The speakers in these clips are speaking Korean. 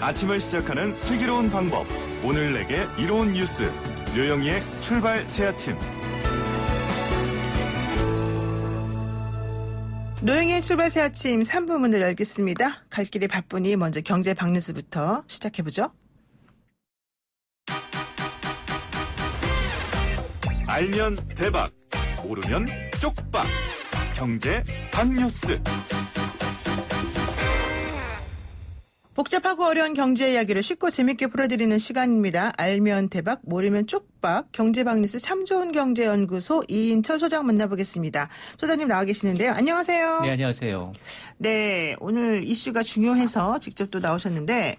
아침을 시작하는 슬기로운 방법. 오늘 내게 이로운 뉴스. 류영희의 출발 새아침. 노영희의 출발 새아침 3부 문을 열겠습니다. 갈 길이 바쁘니 먼저 경제 박뉴스부터 시작해보죠. 알면 대박, 모르면 쪽박. 경제 박뉴스. 복잡하고 어려운 경제 이야기를 쉽고 재밌게 풀어드리는 시간입니다. 알면 대박, 모르면 쪽박. 경제 박뉴스 참 좋은 경제연구소 이인철 소장 만나보겠습니다. 소장님 나와 계시는데요. 안녕하세요. 네, 안녕하세요. 네, 오늘 이슈가 중요해서 직접 또 나오셨는데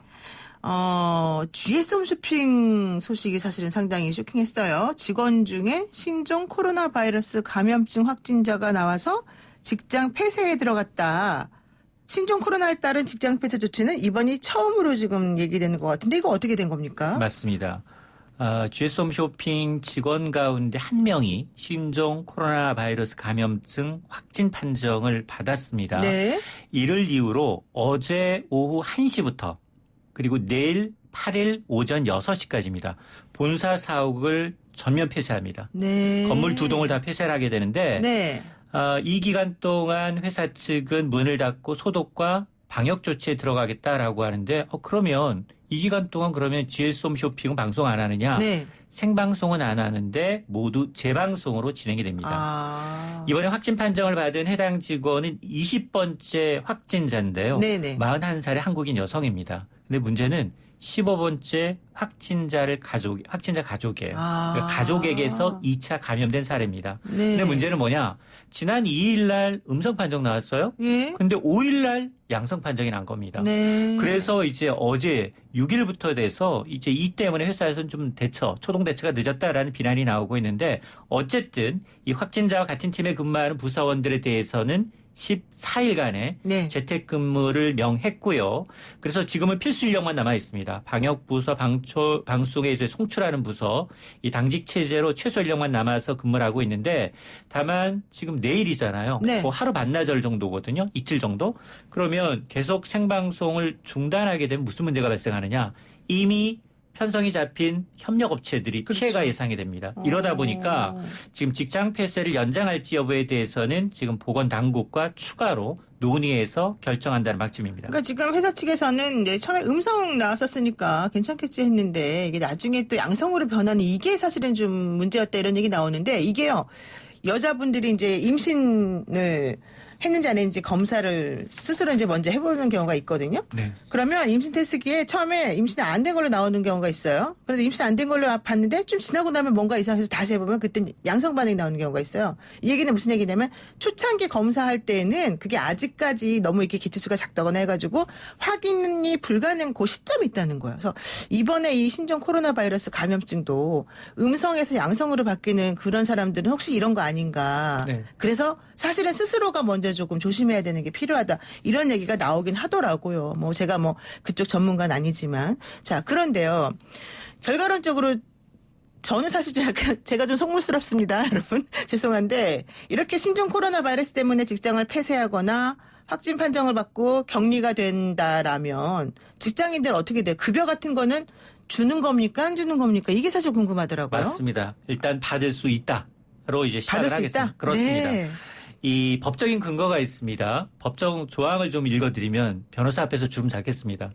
GS 홈쇼핑 소식이 사실은 상당히 쇼킹했어요. 직원 중에 신종 코로나 바이러스 감염증 확진자가 나와서 직장 폐쇄에 들어갔다. 신종 코로나에 따른 직장 폐쇄 조치는 이번이 처음으로 지금 얘기되는 것 같은데 이거 어떻게 된 겁니까? 맞습니다. GS 홈쇼핑 직원 가운데 한 명이 신종 코로나 바이러스 감염증 확진 판정을 받았습니다. 네. 이를 이유로 어제 오후 1시부터 그리고 내일 8일 오전 6시까지입니다. 본사 사옥을 전면 폐쇄합니다. 네. 건물 2동을 다 폐쇄를 하게 되는데 네. 이 기간 동안 회사 측은 문을 닫고 소독과 방역 조치에 들어가겠다라고 하는데 그러면 이 기간 동안 그러면 GS 홈쇼핑은 방송 안 하느냐? 네. 생방송은 안 하는데 모두 재방송으로 진행이 됩니다. 이번에 확진 판정을 받은 해당 직원은 20번째 확진자인데요. 네네. 41살의 한국인 여성입니다. 근데 문제는 15번째 확진자 가족이에요. 그러니까 가족에게서 2차 감염된 사례입니다. 네. 근데 문제는 뭐냐? 지난 2일 날 음성 판정 나왔어요. 예. 근데 5일 날 양성 판정이 난 겁니다. 네. 그래서 이제 어제 6일부터 돼서 이제 이 때문에 회사에서는 좀 초동 대처가 늦었다라는 비난이 나오고 있는데 어쨌든 이 확진자와 같은 팀에 근무하는 부서원들에 대해서는 14일간의 네. 재택근무를 명했고요. 그래서 지금은 필수 인력만 남아 있습니다. 방역부서, 방송에 이제 송출하는 부서, 이 당직 체제로 최소 인력만 남아서 근무를 하고 있는데 다만 지금 내일이잖아요. 네. 하루 반나절 정도거든요. 이틀 정도. 그러면 계속 생방송을 중단하게 되면 무슨 문제가 발생하느냐? 이미 편성이 잡힌 협력업체들이 그렇죠. 피해가 예상이 됩니다. 이러다 보니까 지금 직장 폐쇄를 연장할지 여부에 대해서는 지금 보건당국과 추가로 논의해서 결정한다는 방침입니다. 그러니까 지금 회사 측에서는 이제 처음에 음성 나왔었으니까 괜찮겠지 했는데 이게 나중에 또 양성으로 변하는 이게 사실은 좀 문제였다 이런 얘기 나오는데 이게요. 여자분들이 이제 임신을 했는지 안 했는지 검사를 스스로 이제 먼저 해보는 경우가 있거든요. 네. 그러면 임신 테스트기에 처음에 임신 안 된 걸로 나오는 경우가 있어요. 그래서 임신 안 된 걸로 봤는데 좀 지나고 나면 뭔가 이상해서 다시 해보면 그때 양성 반응이 나오는 경우가 있어요. 이 얘기는 무슨 얘기냐면 초창기 검사할 때는 그게 아직까지 너무 이렇게 기트수가 작다거나 해가지고 확인이 불가능한 그 시점이 있다는 거예요. 그래서 이번에 이 신종 코로나 바이러스 감염증도 음성에서 양성으로 바뀌는 그런 사람들은 혹시 이런 거 아닌가. 네. 그래서 사실은 스스로가 먼저 조금 조심해야 되는 게 필요하다. 이런 얘기가 나오긴 하더라고요. 제가 그쪽 전문가는 아니지만. 자, 그런데요. 결과론적으로 저는 사실 제가 좀 속물스럽습니다. 여러분. 죄송한데 이렇게 신종 코로나 바이러스 때문에 직장을 폐쇄하거나 확진 판정을 받고 격리가 된다라면 직장인들 어떻게 돼요? 급여 같은 거는 주는 겁니까? 안 주는 겁니까? 이게 사실 궁금하더라고요. 맞습니다. 일단 받을 수 있다로 이제 시작을 하겠습니다. 있다? 그렇습니다. 네. 이 법적인 근거가 있습니다. 법정 조항을 좀 읽어드리면 변호사 앞에서 주름 잡겠습니다.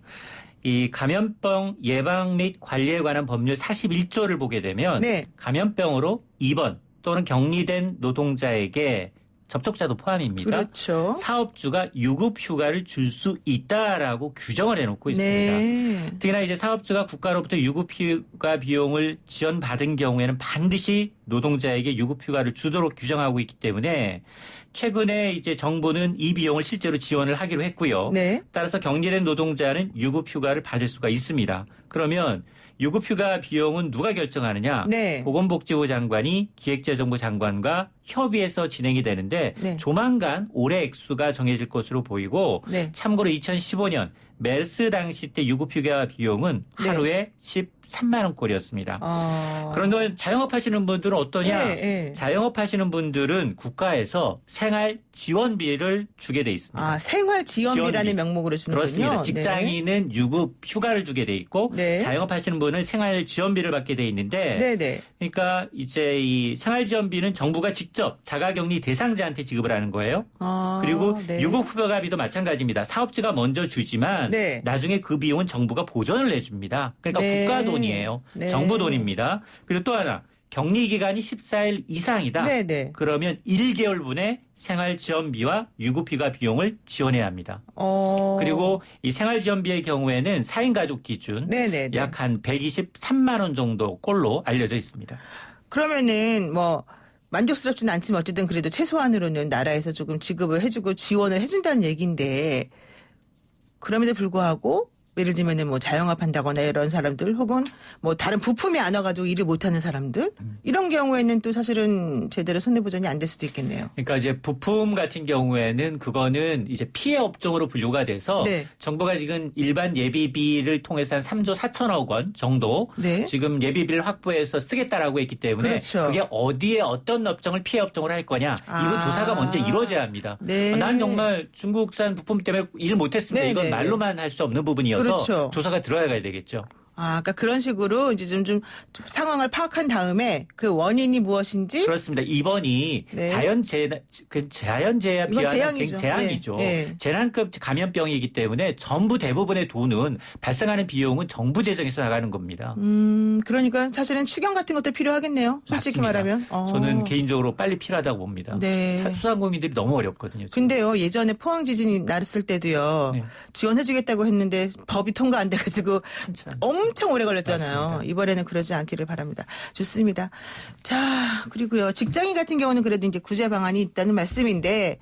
이 감염병 예방 및 관리에 관한 법률 41조를 보게 되면 네. 감염병으로 입원 또는 격리된 노동자에게 접촉자도 포함입니다. 그렇죠. 사업주가 유급휴가를 줄 수 있다라고 규정을 해놓고 있습니다. 네. 특히나 이제 사업주가 국가로부터 유급휴가 비용을 지원받은 경우에는 반드시 노동자에게 유급휴가를 주도록 규정하고 있기 때문에 최근에 이제 정부는 이 비용을 실제로 지원을 하기로 했고요. 네. 따라서 격리된 노동자는 유급휴가를 받을 수가 있습니다. 그러면 유급휴가 비용은 누가 결정하느냐? 네. 보건복지부 장관이 기획재정부 장관과 협의해서 진행이 되는데 네. 조만간 올해 액수가 정해질 것으로 보이고 네. 참고로 2015년 메르스 당시 때 유급휴가 비용은 네. 하루에 13만 원꼴이었습니다. 그런 그런데 자영업 하시는 분들은 어떠냐? 예, 예. 자영업 하시는 분들은 국가에서 생활 지원비를 주게 돼 있습니다. 아, 생활 지원비라는 지원비. 명목으로 주는군요. 그렇습니다. 네. 직장인은 유급 휴가를 주게 돼 있고 네. 자영업 하시는 분은 생활 지원비를 받게 돼 있는데 네네. 그러니까 이제 이 생활 지원비는 정부가 직접 자가격리 대상자한테 지급을 하는 거예요. 아, 그리고 네. 유급 휴가비도 마찬가지입니다. 사업주가 먼저 주지만 네. 나중에 그 비용은 정부가 보전을 내줍니다. 그러니까 네. 국가 돈이에요. 네. 정부 돈입니다. 그리고 또 하나 격리 기간이 14일 이상이다. 네네. 그러면 1개월분의 생활 지원비와 유급 휴가 비용을 지원해야 합니다. 그리고 이 생활 지원비의 경우에는 4인 가족 기준 네네네. 약 한 123만 원 정도 꼴로 알려져 있습니다. 그러면은 뭐 만족스럽지는 않지만 어쨌든 그래도 최소한으로는 나라에서 조금 지급을 해주고 지원을 해준다는 얘기인데 그럼에도 불구하고 예를 들면은 뭐 자영업 한다거나 이런 사람들 혹은 뭐 다른 부품이 안 와가지고 일을 못하는 사람들 이런 경우에는 또 사실은 제대로 손해보전이 안 될 수도 있겠네요. 그러니까 이제 부품 같은 경우에는 그거는 이제 피해 업종으로 분류가 돼서 네. 정부가 지금 일반 예비비를 통해서 한 3조 4천억 원 정도 네. 지금 예비비를 확보해서 쓰겠다라고 했기 때문에 그렇죠. 그게 어디에 어떤 업종을 피해 업종으로 할 거냐 이거 조사가 먼저 이루어져야 합니다. 네. 난 정말 중국산 부품 때문에 일 못했습니다. 네, 이건 네, 말로만 할 수 없는 부분이어서 그렇죠. 조사가 들어가야 되겠죠. 아, 그러니까 그런 식으로 이제 좀 상황을 파악한 다음에 그 원인이 무엇인지 그렇습니다. 이번이 네. 자연재해에 이건 비하면 재앙이죠. 재앙이죠. 네, 네. 재난급 감염병이기 때문에 전부 대부분의 돈은 발생하는 비용은 정부 재정에서 나가는 겁니다. 그러니까 사실은 추경 같은 것도 필요하겠네요. 솔직히 맞습니다. 말하면. 저는 개인적으로 빨리 필요하다고 봅니다. 네. 소상공인들이 너무 어렵거든요. 지금. 근데요, 예전에 포항 지진이 났을 때도요, 네. 지원해주겠다고 했는데 법이 통과 안 돼가지고 한참. 엄청 오래 걸렸잖아요. 맞습니다. 이번에는 그러지 않기를 바랍니다. 좋습니다. 자, 그리고요, 직장인 같은 경우는 그래도 이제 구제 방안이 있다는 말씀인데,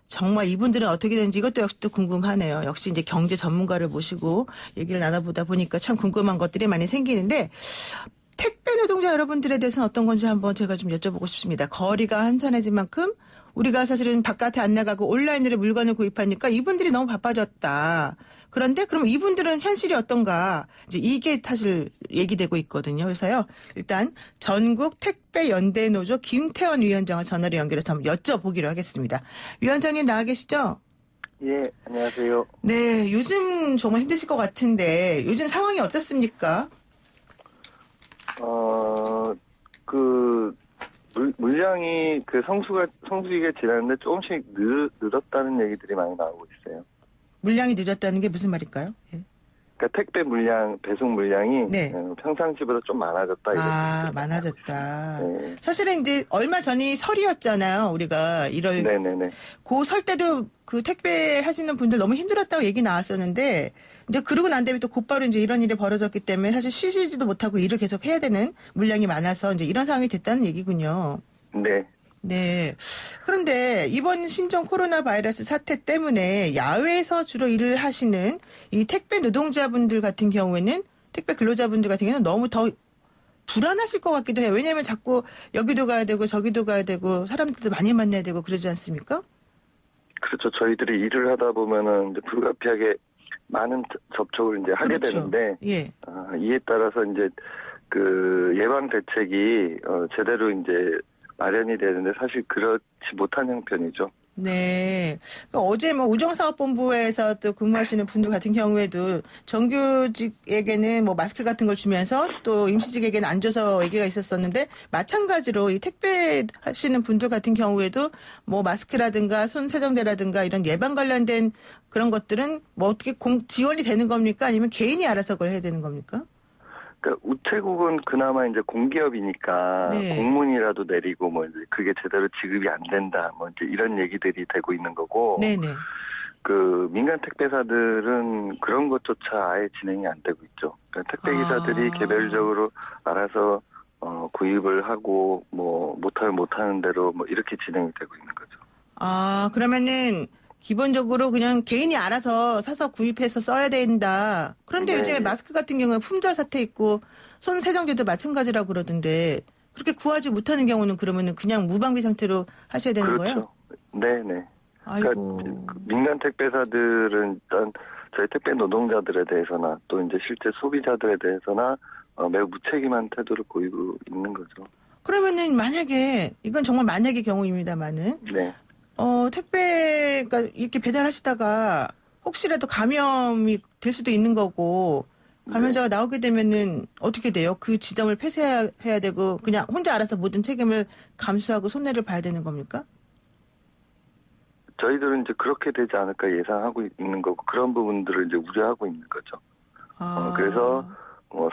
정말 이분들은 어떻게 되는지 이것도 역시 또 궁금하네요. 역시 이제 경제 전문가를 모시고 얘기를 나눠보다 보니까 참 궁금한 것들이 많이 생기는데, 택배 노동자 여러분들에 대해서는 어떤 건지 한번 제가 좀 여쭤보고 싶습니다. 거리가 한산해진 만큼 우리가 사실은 바깥에 안 나가고 온라인으로 물건을 구입하니까 이분들이 너무 바빠졌다. 그런데 그럼 이분들은 현실이 어떤가? 이제 이게 사실 얘기되고 있거든요. 그래서요. 일단 전국 택배 연대 노조 김태원 위원장을 전화로 연결해서 한번 여쭤보기로 하겠습니다. 위원장님 나와 계시죠? 예, 안녕하세요. 네, 요즘 정말 힘드실 것 같은데 요즘 상황이 어떻습니까? 물량이 성수기가 지났는데 조금씩 늘었다는 얘기들이 많이 나오고 있어요. 물량이 늦었다는 게 무슨 말일까요? 예. 그러니까 택배 물량, 배송 물량이 네. 평상시보다 좀 많아졌다. 아, 많아졌다. 네. 사실은 이제 얼마 전이 설이었잖아요. 우리가 1월. 네네네. 그 설 때도 그 택배 하시는 분들 너무 힘들었다고 얘기 나왔었는데 이제 그러고 난 다음에 또 곧바로 이제 이런 일이 벌어졌기 때문에 사실 쉬시지도 못하고 일을 계속 해야 되는 물량이 많아서 이제 이런 상황이 됐다는 얘기군요. 네. 네. 그런데 이번 신종 코로나 바이러스 사태 때문에 야외에서 주로 일을 하시는 이 택배 노동자분들 같은 경우에는 택배 근로자분들 같은 경우는 너무 더 불안하실 것 같기도 해요. 왜냐하면 자꾸 여기도 가야 되고 저기도 가야 되고 사람들도 많이 만나야 되고 그러지 않습니까? 그렇죠. 저희들이 일을 하다 보면은 이제 불가피하게 많은 접촉을 이제 하게 그렇죠. 되는데, 예. 이에 따라서 이제 그 예방 대책이 제대로 이제 마련이 되는데 사실 그렇지 못한 형편이죠. 네. 그러니까 어제 뭐 우정사업본부에서 또 근무하시는 분들 같은 경우에도 정규직에게는 뭐 마스크 같은 걸 주면서 또 임시직에게는 안 줘서 얘기가 있었었는데 마찬가지로 이 택배 하시는 분들 같은 경우에도 뭐 마스크라든가 손 세정제라든가 이런 예방 관련된 그런 것들은 뭐 어떻게 지원이 되는 겁니까? 아니면 개인이 알아서 그걸 해야 되는 겁니까? 그러니까 우체국은 그나마 이제 공기업이니까 네. 공문이라도 내리고 뭐 이제 그게 제대로 지급이 안 된다 뭐 이제 이런 얘기들이 되고 있는 거고 네네. 그 민간 택배사들은 그런 것조차 아예 진행이 안 되고 있죠. 그러니까 택배 기사들이 개별적으로 알아서 구입을 하고 뭐 못하는 대로 뭐 이렇게 진행이 되고 있는 거죠. 아, 그러면은 기본적으로 그냥 개인이 알아서 사서 구입해서 써야 된다. 그런데 네. 요즘에 마스크 같은 경우는 품절 사태 있고 손 세정제도 마찬가지라고 그러던데 그렇게 구하지 못하는 경우는 그러면은 그냥 무방비 상태로 하셔야 되는 거예요? 그렇죠. 네네. 아이고. 그러니까 민간 택배사들은 일단 저희 택배 노동자들에 대해서나 또 이제 실제 소비자들에 대해서나 매우 무책임한 태도를 보이고 있는 거죠. 그러면은 만약에 이건 정말 만약의 경우입니다만은 네. 택배가 이렇게 배달하시다가 혹시라도 감염이 될 수도 있는 거고 감염자가 나오게 되면은 어떻게 돼요? 그 지점을 폐쇄해야 되고 그냥 혼자 알아서 모든 책임을 감수하고 손해를 봐야 되는 겁니까? 저희들은 이제 그렇게 되지 않을까 예상하고 있는 거고 그런 부분들을 이제 우려하고 있는 거죠. 그래서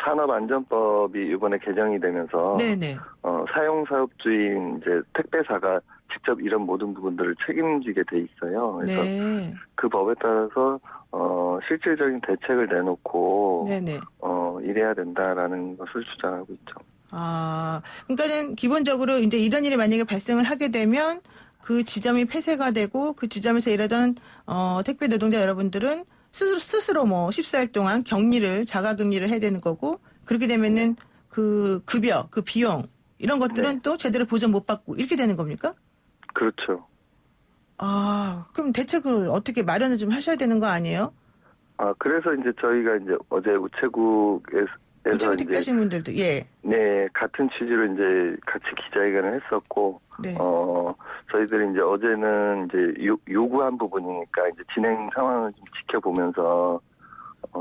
산업안전법이 이번에 개정이 되면서 네네. 사용사업주인 이제 택배사가 직접 이런 모든 부분들을 책임지게 돼 있어요. 그래서 네. 그 법에 따라서 실질적인 대책을 내놓고 네네. 이래야 된다라는 것을 주장하고 있죠. 그러니까는 기본적으로 이제 이런 일이 만약에 발생을 하게 되면 그 지점이 폐쇄가 되고 그 지점에서 일하던 택배 노동자 여러분들은 스스로 뭐 14일 동안 자가격리를 해야 되는 거고 그렇게 되면은 그 급여, 그 비용 이런 것들은 네. 또 제대로 보전 못 받고 이렇게 되는 겁니까? 그렇죠. 그럼 대책을 어떻게 마련을 좀 하셔야 되는 거 아니에요? 그래서 이제 저희가 이제 어제 우체국 택배하시는 분들도 예. 네, 같은 취지로 이제 같이 기자회견을 했었고, 네. 저희들이 이제 어제는 이제 요구한 부분이니까 이제 진행 상황을 좀 지켜보면서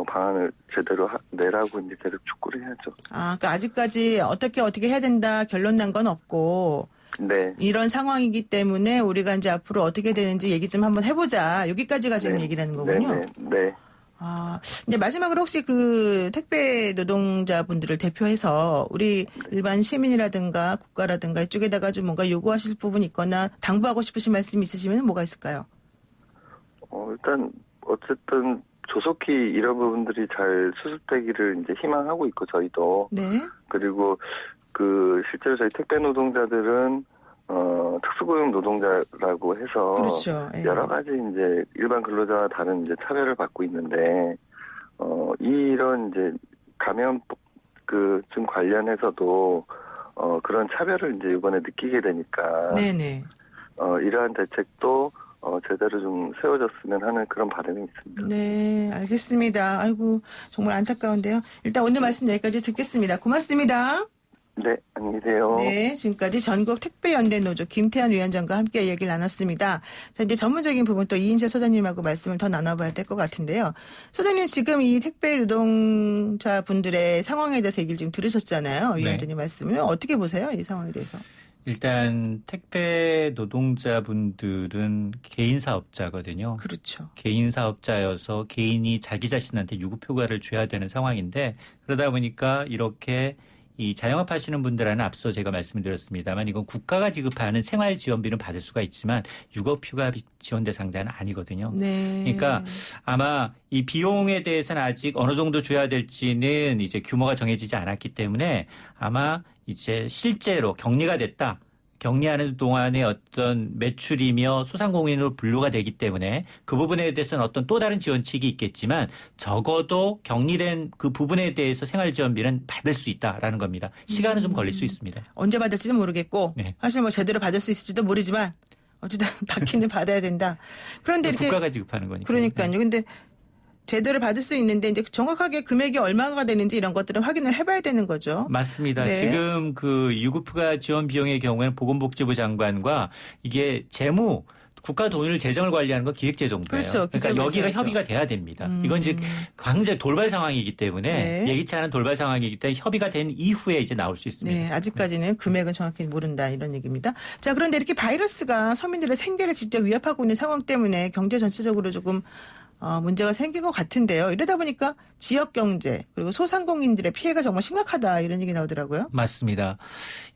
방안을 제대로 내라고 이제 계속 촉구를 해야죠. 그러니까 아직까지 어떻게 해야 된다 결론 난 건 없고. 네. 이런 상황이기 때문에 우리가 이제 앞으로 어떻게 되는지 얘기 좀 한번 해보자. 여기까지가 지금 네. 얘기라는 거군요. 네. 이제 마지막으로 혹시 그 택배 노동자분들을 대표해서 우리 일반 시민이라든가 국가라든가 이쪽에다가 좀 뭔가 요구하실 부분이 있거나 당부하고 싶으신 말씀 있으시면 뭐가 있을까요? 일단 어쨌든 조속히 이런 부분들이 잘 수습되기를 이제 희망하고 있고 저희도. 네. 그리고 실제로 저희 택배 노동자들은 특수고용 노동자라고 해서 그렇죠. 예. 여러 가지 이제 일반 근로자와 다른 이제 차별을 받고 있는데 이런 이제 감염법 좀 관련해서도 그런 차별을 이제 이번에 느끼게 되니까 네네. 이러한 대책도 제대로 좀 세워졌으면 하는 그런 바람이 있습니다. 네, 알겠습니다. 아이고 정말 안타까운데요. 일단 오늘 말씀 여기까지 듣겠습니다. 고맙습니다. 네, 안녕히 계세요. 네, 지금까지 전국 택배연대 노조 김태환 위원장과 함께 얘기를 나눴습니다. 자, 이제 전문적인 부분 또 이인재 소장님하고 말씀을 더 나눠봐야 될 것 같은데요. 소장님 지금 이 택배 노동자분들의 상황에 대해서 얘기를 지금 들으셨잖아요. 네. 위원장님 말씀을 어떻게 보세요? 이 상황에 대해서. 일단 택배 노동자분들은 개인 사업자거든요. 그렇죠. 개인 사업자여서 개인이 자기 자신한테 유급휴가를 줘야 되는 상황인데 그러다 보니까 이렇게 이 자영업 하시는 분들은 앞서 제가 말씀드렸습니다만 이건 국가가 지급하는 생활지원비는 받을 수가 있지만 유급휴가 지원 대상자는 아니거든요. 네. 그러니까 아마 이 비용에 대해서는 아직 어느 정도 줘야 될지는 이제 규모가 정해지지 않았기 때문에 아마 이제 실제로 격리가 됐다. 격리하는 동안의 어떤 매출이며 소상공인으로 분류가 되기 때문에 그 부분에 대해서는 어떤 또 다른 지원책이 있겠지만 적어도 격리된 그 부분에 대해서 생활지원비는 받을 수 있다라는 겁니다. 시간은 좀 걸릴 수 있습니다. 언제 받을지는 모르겠고 네. 사실 뭐 제대로 받을 수 있을지도 모르지만 어쨌든 받기는 받아야 된다. 그런데 이렇게 국가가 지급하는 거니까. 그러니까요. 근데 제대로 받을 수 있는데 이제 정확하게 금액이 얼마가 되는지 이런 것들은 확인을 해봐야 되는 거죠. 맞습니다. 네. 지금 그 유급휴가 지원 비용의 경우에는 보건복지부 장관과 이게 국가 돈을 재정을 관리하는 건 기획재정부예요. 그렇죠. 그러니까 여기가 기재부에서 협의가 돼야 됩니다. 이건 이제 굉장히 돌발 상황이기 때문에 네. 예기치 않은 돌발 상황이기 때문에 협의가 된 이후에 이제 나올 수 있습니다. 네, 아직까지는 금액은 정확히 모른다 이런 얘기입니다. 자, 그런데 이렇게 바이러스가 서민들의 생계를 직접 위협하고 있는 상황 때문에 경제 전체적으로 조금 문제가 생긴 것 같은데요. 이러다 보니까 지역 경제 그리고 소상공인들의 피해가 정말 심각하다 이런 얘기 나오더라고요. 맞습니다.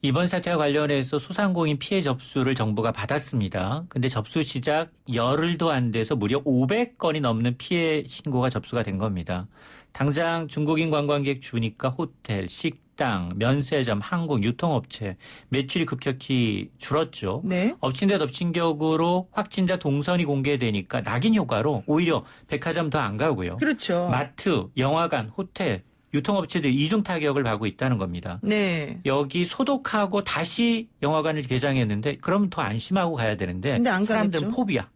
이번 사태와 관련해서 소상공인 피해 접수를 정부가 받았습니다. 근데 접수 시작 열흘도 안 돼서 무려 500건이 넘는 피해 신고가 접수가 된 겁니다. 당장 중국인 관광객 주니까 호텔, 식당, 면세점, 항공, 유통업체 매출이 급격히 줄었죠. 네. 엎친 데 덮친 격으로 확진자 동선이 공개되니까 낙인 효과로 오히려 백화점 더 안 가고요. 그렇죠. 마트, 영화관, 호텔, 유통업체도 이중 타격을 받고 있다는 겁니다. 네. 여기 소독하고 다시 영화관을 개장했는데 그럼 더 안심하고 가야 되는데 근데 안 사람들은 가겠죠. 포비아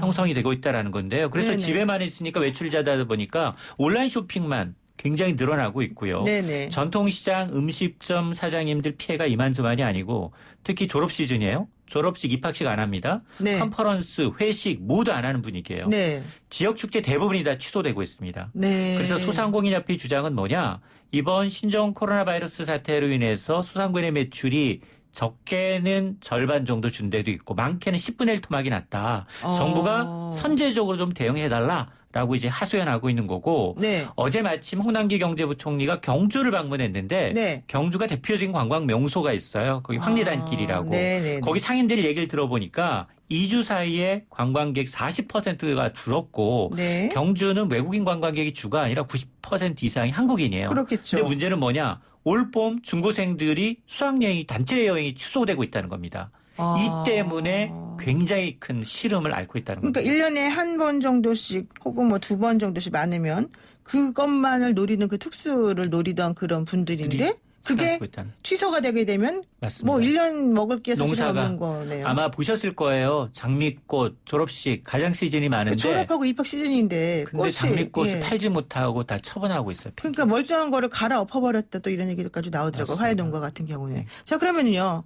형성이 되고 있다라는 건데요. 그래서 네네. 집에만 있으니까 외출자다 보니까 온라인 쇼핑만 굉장히 늘어나고 있고요. 네네. 전통시장 음식점 사장님들 피해가 이만저만이 아니고 특히 졸업 시즌이에요. 졸업식 입학식 안 합니다. 네. 컨퍼런스 회식 모두 안 하는 분위기예요. 네. 지역 축제 대부분이 다 취소되고 있습니다. 네. 그래서 소상공인협회 주장은 뭐냐? 이번 신종 코로나 바이러스 사태로 인해서 소상공인의 매출이 적게는 절반 정도 준 데도 있고 많게는 10분의 1 토막이 났다. 정부가 선제적으로 좀 대응해달라라고 이제 하소연하고 있는 거고 네. 어제 마침 홍남기 경제부총리가 경주를 방문했는데 네. 경주가 대표적인 관광 명소가 있어요. 거기 황리단길이라고. 네네. 거기 상인들 얘기를 들어보니까 2주 사이에 관광객 40%가 줄었고 네. 경주는 외국인 관광객이 주가 아니라 90% 이상이 한국인이에요. 그렇겠죠. 근데 문제는 뭐냐? 올봄 중고생들이 수학여행이 단체 여행이 취소되고 있다는 겁니다. 이 때문에 굉장히 큰 시름을 앓고 있다는 겁니다. 그러니까 1년에 한 번 정도씩 혹은 뭐 2번 정도씩 많으면 그것만을 노리는 그 특수를 노리던 그런 분들인데 그게 사라지고 있다는. 취소가 되게 되면 맞습니다. 뭐 1년 먹을 게 사실 농사가 없는 거네요. 아마 보셨을 거예요. 장미꽃 졸업식 가장 시즌이 많은데 졸업하고 입학 시즌인데 근데 꽃이 장미꽃을 예. 팔지 못하고 다 처분하고 있어요. 그러니까 멀쩡한 거를 갈아 엎어버렸다 또 이런 얘기까지 나오더라고요. 맞습니다. 화해농가 같은 경우는. 자 그러면요.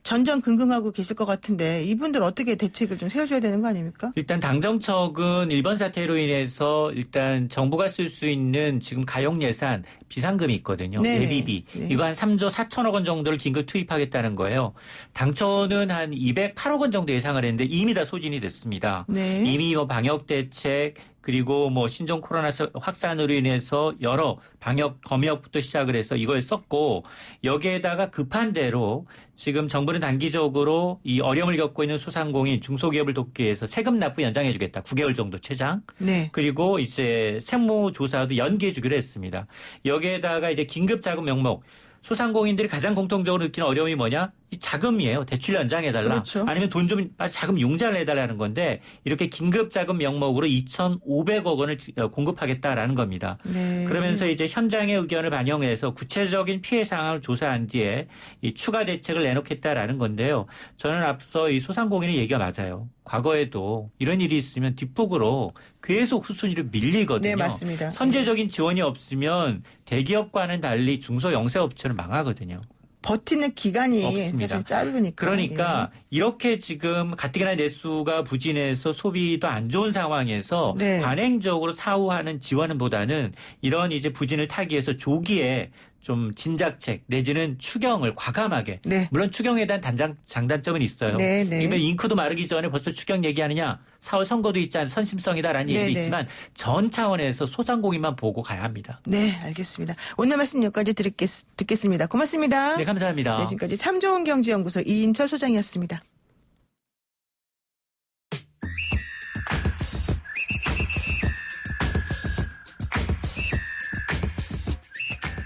전전긍긍하고 계실 것 같은데 이분들 어떻게 대책을 좀 세워줘야 되는 거 아닙니까? 일단 당정청은 이번 사태로 인해서 일단 정부가 쓸 수 있는 지금 가용 예산 비상금이 있거든요. 네네. 예비비. 네. 이거 한 3조 4천억 원 정도를 긴급 투입하겠다는 거예요. 당초는 한 208억 원 정도 예상을 했는데 이미 다 소진이 됐습니다. 네. 이미 뭐 방역 대책 그리고 뭐 신종 코로나 확산으로 인해서 여러 방역 검역부터 시작을 해서 이걸 썼고 여기에다가 급한 대로 지금 정부는 단기적으로 이 어려움을 겪고 있는 소상공인 중소기업을 돕기 위해서 세금 납부 연장해 주겠다. 9개월 정도 최장. 네. 그리고 이제 세무조사도 연기해 주기로 했습니다. 여기에다가 이제 긴급 자금 명목 소상공인들이 가장 공통적으로 느끼는 어려움이 뭐냐? 이 자금이에요. 대출 연장해달라. 그렇죠. 아니면 돈 좀 자금 융자를 해달라는 건데 이렇게 긴급 자금 명목으로 2,500억 원을 공급하겠다라는 겁니다. 네. 그러면서 이제 현장의 의견을 반영해서 구체적인 피해 상황을 조사한 뒤에 이 추가 대책을 내놓겠다라는 건데요. 저는 앞서 이 소상공인의 얘기가 맞아요. 과거에도 이런 일이 있으면 뒷북으로 계속 후순위로 밀리거든요. 네, 맞습니다. 선제적인 지원이 없으면 대기업과는 달리 중소 영세업체는 망하거든요. 버티는 기간이 없습니다. 사실 짧으니까. 그러니까 이렇게 지금 가뜩이나 내수가 부진해서 소비도 안 좋은 상황에서 네. 관행적으로 사후하는 지원보다는 이런 이제 부진을 타기 위해서 조기에 좀 진작책 내지는 추경을 과감하게 네. 물론 추경에 대한 장단점은 있어요. 네, 네. 이게 잉크도 마르기 전에 벌써 추경 얘기하느냐 4월 선거도 있지 않은 선심성이다라는 얘기도 네, 네. 있지만 전 차원에서 소상공인만 보고 가야 합니다. 네, 알겠습니다. 오늘 말씀 여기까지 듣겠습니다. 고맙습니다. 네, 감사합니다. 네, 지금까지 참 좋은 경제연구소 이인철 소장이었습니다.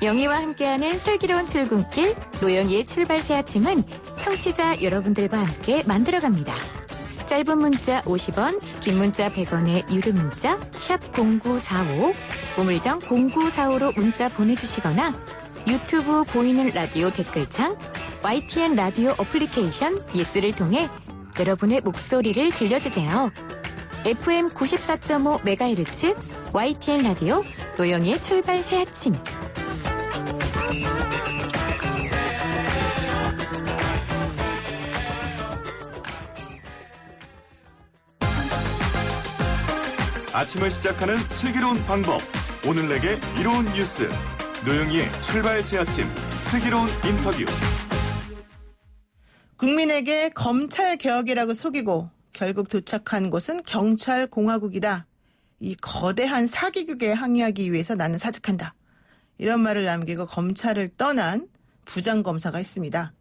영희와 함께하는 슬기로운 출근길 노영희의 출발 새 아침은 청취자 여러분들과 함께 만들어갑니다. 짧은 문자 50원, 긴 문자 100원의 유료 문자 샵 0945, 우물정 0945로 문자 보내주시거나 유튜브 보이는 라디오 댓글창, YTN 라디오 어플리케이션 예스를 통해 여러분의 목소리를 들려주세요. FM 94.5MHz YTN 라디오 노영희의 출발 새 아침. 아침을 시작하는 슬기로운 방법. 오늘 내게 이로운 뉴스. 노영희의 출발 새 아침. 슬기로운 인터뷰. 국민에게 검찰 개혁이라고 속이고 결국 도착한 곳은 경찰 공화국이다. 이 거대한 사기극에 항의하기 위해서 나는 사직한다. 이런 말을 남기고 검찰을 떠난 부장검사가 있습니다.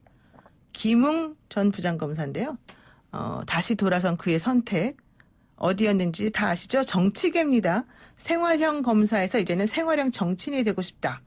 김웅 전 부장검사인데요. 다시 돌아선 그의 선택 어디였는지 다 아시죠? 정치계입니다. 생활형 검사에서 이제는 생활형 정치인이 되고 싶다.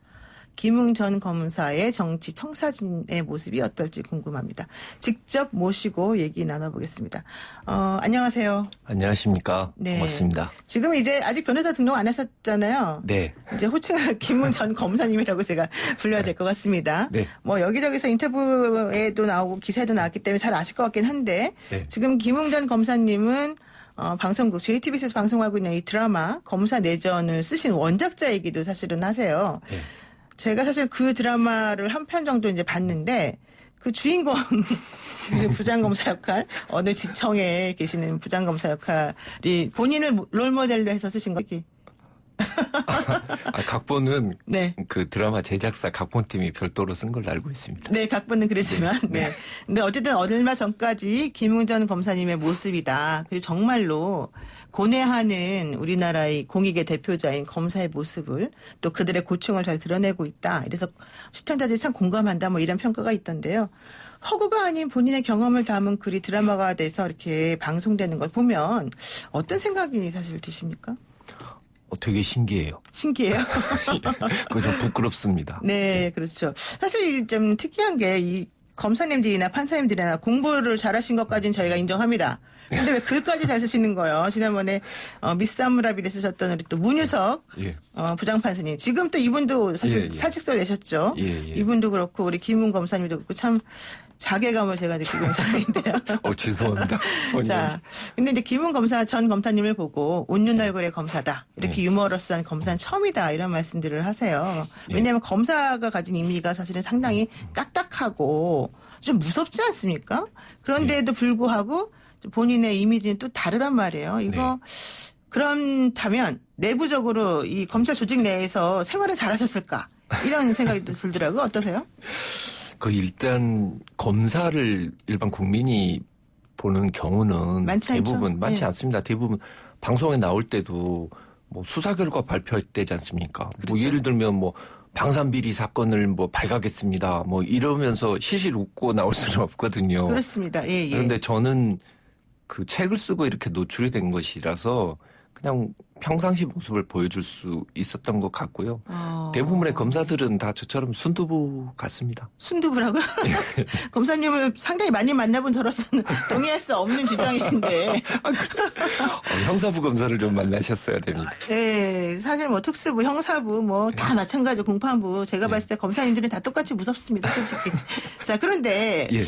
김웅 전 검사의 정치 청사진의 모습이 어떨지 궁금합니다. 직접 모시고 얘기 나눠보겠습니다. 안녕하세요. 안녕하십니까. 네. 고맙습니다. 지금 이제 아직 변호사 등록 안 하셨잖아요. 네. 이제 호칭을 김웅 전 검사님이라고 제가 불러야 될 것 같습니다. 네. 뭐 여기저기서 인터뷰에도 나오고 기사에도 나왔기 때문에 잘 아실 것 같긴 한데 네. 지금 김웅 전 검사님은 방송국 JTBC에서 방송하고 있는 이 드라마 검사 내전을 쓰신 원작자이기도 사실은 하세요. 네. 제가 사실 그 드라마를 한 편 정도 이제 봤는데 그 주인공 그 부장검사 역할 어느 지청에 계시는 부장검사 역할이 본인을 롤모델로 해서 쓰신 거기. 각본은 네. 그 드라마 제작사 각본팀이 별도로 쓴 걸로 알고 있습니다. 네, 각본은 그랬지만, 네. 근데 어쨌든 얼마 전까지 김웅전 검사님의 모습이다. 그리고 정말로 고뇌하는 우리나라의 공익의 대표자인 검사의 모습을 또 그들의 고충을 잘 드러내고 있다. 이래서 시청자들이 참 공감한다. 뭐 이런 평가가 있던데요. 허구가 아닌 본인의 경험을 담은 글이 드라마가 돼서 이렇게 방송되는 걸 보면 어떤 생각이 사실 드십니까? 되게 신기해요. 신기해요. 그거 좀 부끄럽습니다. 네, 그렇죠. 사실 좀 특이한 게 이 검사님들이나 판사님들이나 공부를 잘하신 것까지는 저희가 인정합니다. 근데 왜 글까지 잘 쓰시는 거예요? 지난번에 미스 사무라비를 쓰셨던 우리 또 문유석 예. 부장판사님. 지금 또 이분도 사실 예. 사직서를 내셨죠. 예. 이분도 그렇고 우리 김웅 검사님도 그렇고 참 자괴감을 제가 느끼고 있는 상황인데요. 죄송합니다. 자, 근데 이제 김웅 검사 전 검사님을 보고 웃는 얼굴의 검사다. 이렇게 유머러스한 검사는 처음이다. 이런 말씀들을 하세요. 왜냐하면 검사가 가진 이미지가 사실은 상당히 딱딱하고 좀 무섭지 않습니까? 그런데도 불구하고 본인의 이미지는 또 다르단 말이에요. 이거 그렇다면 내부적으로 이 검찰 조직 내에서 생활을 잘하셨을까? 이런 생각이 또 들더라고요. 어떠세요? 일단 검사를 일반 국민이 보는 경우는 많지 않죠? 대부분 많지 네. 않습니다. 대부분 방송에 나올 때도 뭐 수사 결과 발표할 때지 않습니까? 그렇죠. 뭐 예를 들면 뭐 방산비리 사건을 뭐 발각했습니다. 뭐 이러면서 실실 웃고 나올 수는 없거든요. 그렇습니다. 예, 예. 그런데 저는 그 책을 쓰고 이렇게 노출이 된 것이라서 그냥 평상시 모습을 보여줄 수 있었던 것 같고요. 대부분의 검사들은 다 저처럼 순두부 같습니다. 순두부라고요? 검사님을 상당히 많이 만나본 저로서는 동의할 수 없는 주장이신데. 형사부 검사를 좀 만나셨어야 됩니다. 네, 사실 뭐 특수부, 형사부 뭐 다 마찬가지고 공판부. 제가 봤을 때 검사님들은 다 똑같이 무섭습니다, 솔직히. 자, 그런데 예.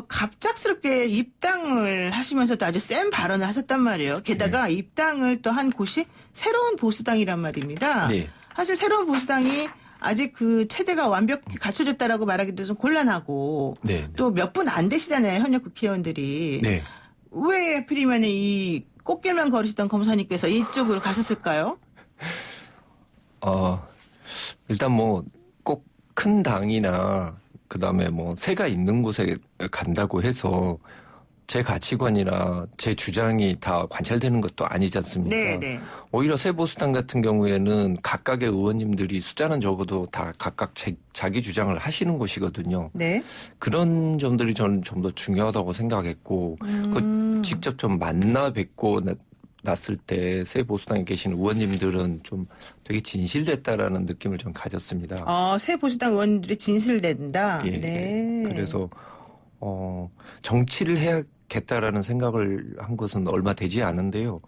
갑작스럽게 입당을 하시면서도 아주 센 발언을 하셨단 말이에요. 게다가 입당을 또 한 곳이 새로운 보수당이란 말입니다. 네. 사실 새로운 보수당이 아직 그 체제가 완벽히 갖춰졌다라고 말하기도 좀 곤란하고 네. 또 몇 분 안 되시잖아요. 현역 국회의원들이. 네. 왜 하필이면 이 꽃길만 걸으시던 검사님께서 이쪽으로 가셨을까요? 일단 뭐 꼭 큰 당이나 그다음에 뭐 새가 있는 곳에 간다고 해서 제 가치관이나 제 주장이 다 관찰되는 것도 아니지 않습니까? 네. 오히려 새보수당 같은 경우에는 각각의 의원님들이 숫자는 적어도 다 각각 자기 주장을 하시는 곳이거든요. 네. 그런 점들이 저는 좀 더 중요하다고 생각했고 그 직접 좀 만나 뵙고 났을 때 새보수당에 계신 의원님들은 좀 되게 진실됐다라는 느낌을 좀 가졌습니다. 새 보수당 의원들이 진실된다. 예, 네. 그래서 정치를 해야겠다라는 생각을 한 것은 얼마 되지 않은데요.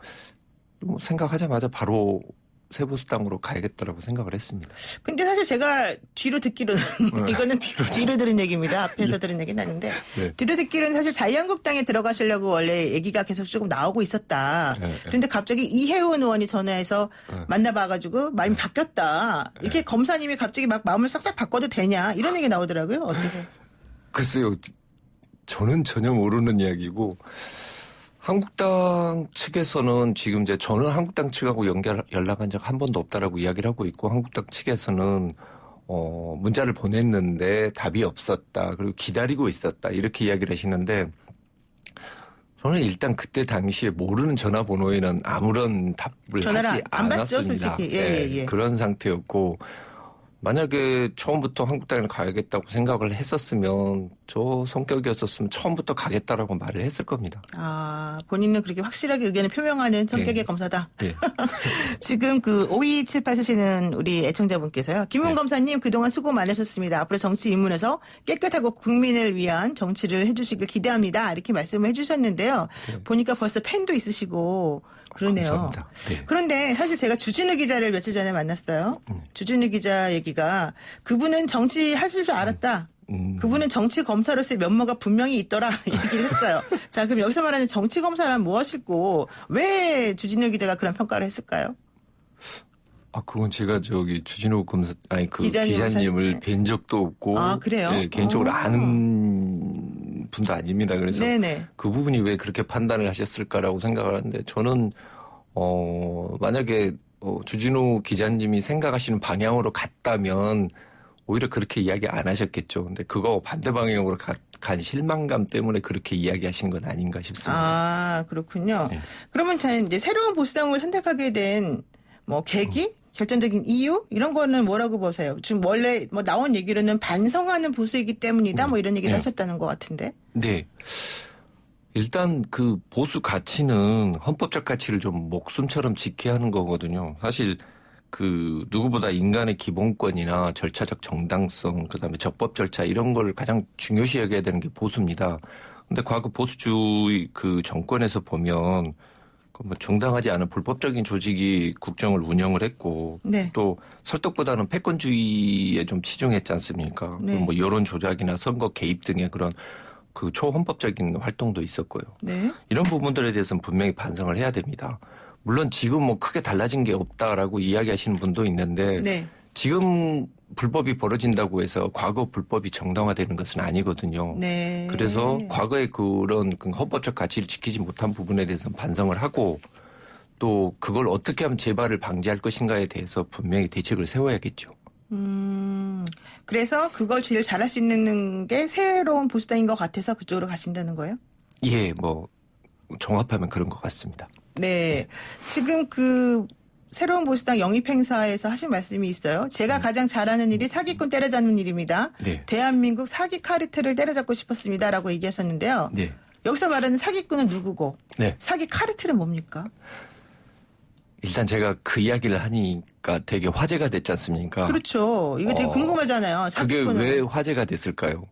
뭐 생각하자마자 바로 새보수당으로 가야겠다라고 생각을 했습니다. 근데 사실 제가 뒤로 듣기로는 이거는 뒤로 들은 얘기입니다. 앞에서 들은 얘기는 아닌데 네. 뒤로 듣기로는 사실 자유한국당에 들어가시려고 원래 얘기가 계속 조금 나오고 있었다. 네. 그런데 갑자기 이혜원 의원이 전화해서 만나봐가지고 마음이 바뀌었다. 이렇게 검사님이 갑자기 막 마음을 싹싹 바꿔도 되냐 이런 얘기 나오더라고요. 어떠세요? 글쎄요. 저는 전혀 모르는 이야기고 한국당 측에서는 지금 이제 저는 한국당 측하고 연락한 적 한 번도 없다라고 이야기를 하고 있고 한국당 측에서는 문자를 보냈는데 답이 없었다. 그리고 기다리고 있었다. 이렇게 이야기를 하시는데 저는 일단 그때 당시에 모르는 전화번호에는 아무런 답을 전화를 하지 안 받죠, 않았습니다. 솔직히. 예. 그런 상태였고 만약에 처음부터 한국당에 가야겠다고 생각을 했었으면 저 성격이었었으면 처음부터 가겠다라고 말을 했을 겁니다. 본인은 그렇게 확실하게 의견을 표명하는 성격의 검사다. 예. 지금 그 5278 쓰시는 우리 애청자분께서요. 김웅 검사님 그동안 수고 많으셨습니다. 앞으로 정치 입문에서 깨끗하고 국민을 위한 정치를 해주시길 기대합니다. 이렇게 말씀을 해주셨는데요. 보니까 벌써 팬도 있으시고 그러네요. 감사합니다. 네. 그런데 사실 제가 주진우 기자를 며칠 전에 만났어요. 주진우 기자 얘기가 그분은 정치 하실 줄 알았다. 그분은 정치 검사로서의 면모가 분명히 있더라 얘기를 했어요. 자, 그럼 여기서 말하는 정치 검사란 무엇이고 왜 주진우 기자가 그런 평가를 했을까요? 그건 제가 주진우 검사, 기자님을 기자님을 뵌 적도 없고. 아, 그래요? 네, 개인적으로 아는 분도 아닙니다. 그래서 네네. 그 부분이 왜 그렇게 판단을 하셨을까라고 생각을 하는데 저는, 만약에, 주진우 기자님이 생각하시는 방향으로 갔다면 오히려 그렇게 이야기 안 하셨겠죠. 근데 그거 반대 방향으로 간 실망감 때문에 그렇게 이야기하신 건 아닌가 싶습니다. 아, 그렇군요. 네. 그러면 자, 이제 새로운 보수당을 선택하게 된 계기? 결정적인 이유? 이런 거는 뭐라고 보세요? 지금 원래 나온 얘기로는 반성하는 보수이기 때문이다 이런 얘기를 네. 하셨다는 것 같은데. 네. 일단 그 보수 가치는 헌법적 가치를 좀 목숨처럼 지켜야 하는 거거든요. 사실 그 누구보다 인간의 기본권이나 절차적 정당성, 그다음에 적법 절차 이런 걸 가장 중요시 여겨야 되는 게 보수입니다. 근데 과거 보수주의 그 정권에서 보면 정당하지 않은 불법적인 조직이 국정을 운영을 했고 네. 또 설득보다는 패권주의에 좀 치중했지 않습니까? 네. 여론 조작이나 선거 개입 등의 그런 그 초헌법적인 활동도 있었고요. 네. 이런 부분들에 대해서는 분명히 반성을 해야 됩니다. 물론 지금 크게 달라진 게 없다라고 이야기하시는 분도 있는데 네. 지금 불법이 벌어진다고 해서 과거 불법이 정당화되는 것은 아니거든요. 네. 그래서 과거의 그런 헌법적 가치를 지키지 못한 부분에 대해서는 반성을 하고 또 그걸 어떻게 하면 재발을 방지할 것인가에 대해서 분명히 대책을 세워야겠죠. 그래서 그걸 제일 잘할 수 있는 게 새로운 보수당인 것 같아서 그쪽으로 가신다는 거예요? 예, 종합하면 그런 것 같습니다. 네. 지금 그 새로운 보수당 영입 행사에서 하신 말씀이 있어요. 제가 가장 잘하는 일이 사기꾼 때려잡는 일입니다. 네. 대한민국 사기 카르텔을 때려잡고 싶었습니다라고 얘기하셨는데요. 네. 여기서 말하는 사기꾼은 누구고 네. 사기 카르텔은 뭡니까? 일단 제가 그 이야기를 하니까 되게 화제가 됐지 않습니까? 그렇죠. 이거 되게 궁금하잖아요. 그게 사기꾼은. 왜 화제가 됐을까요?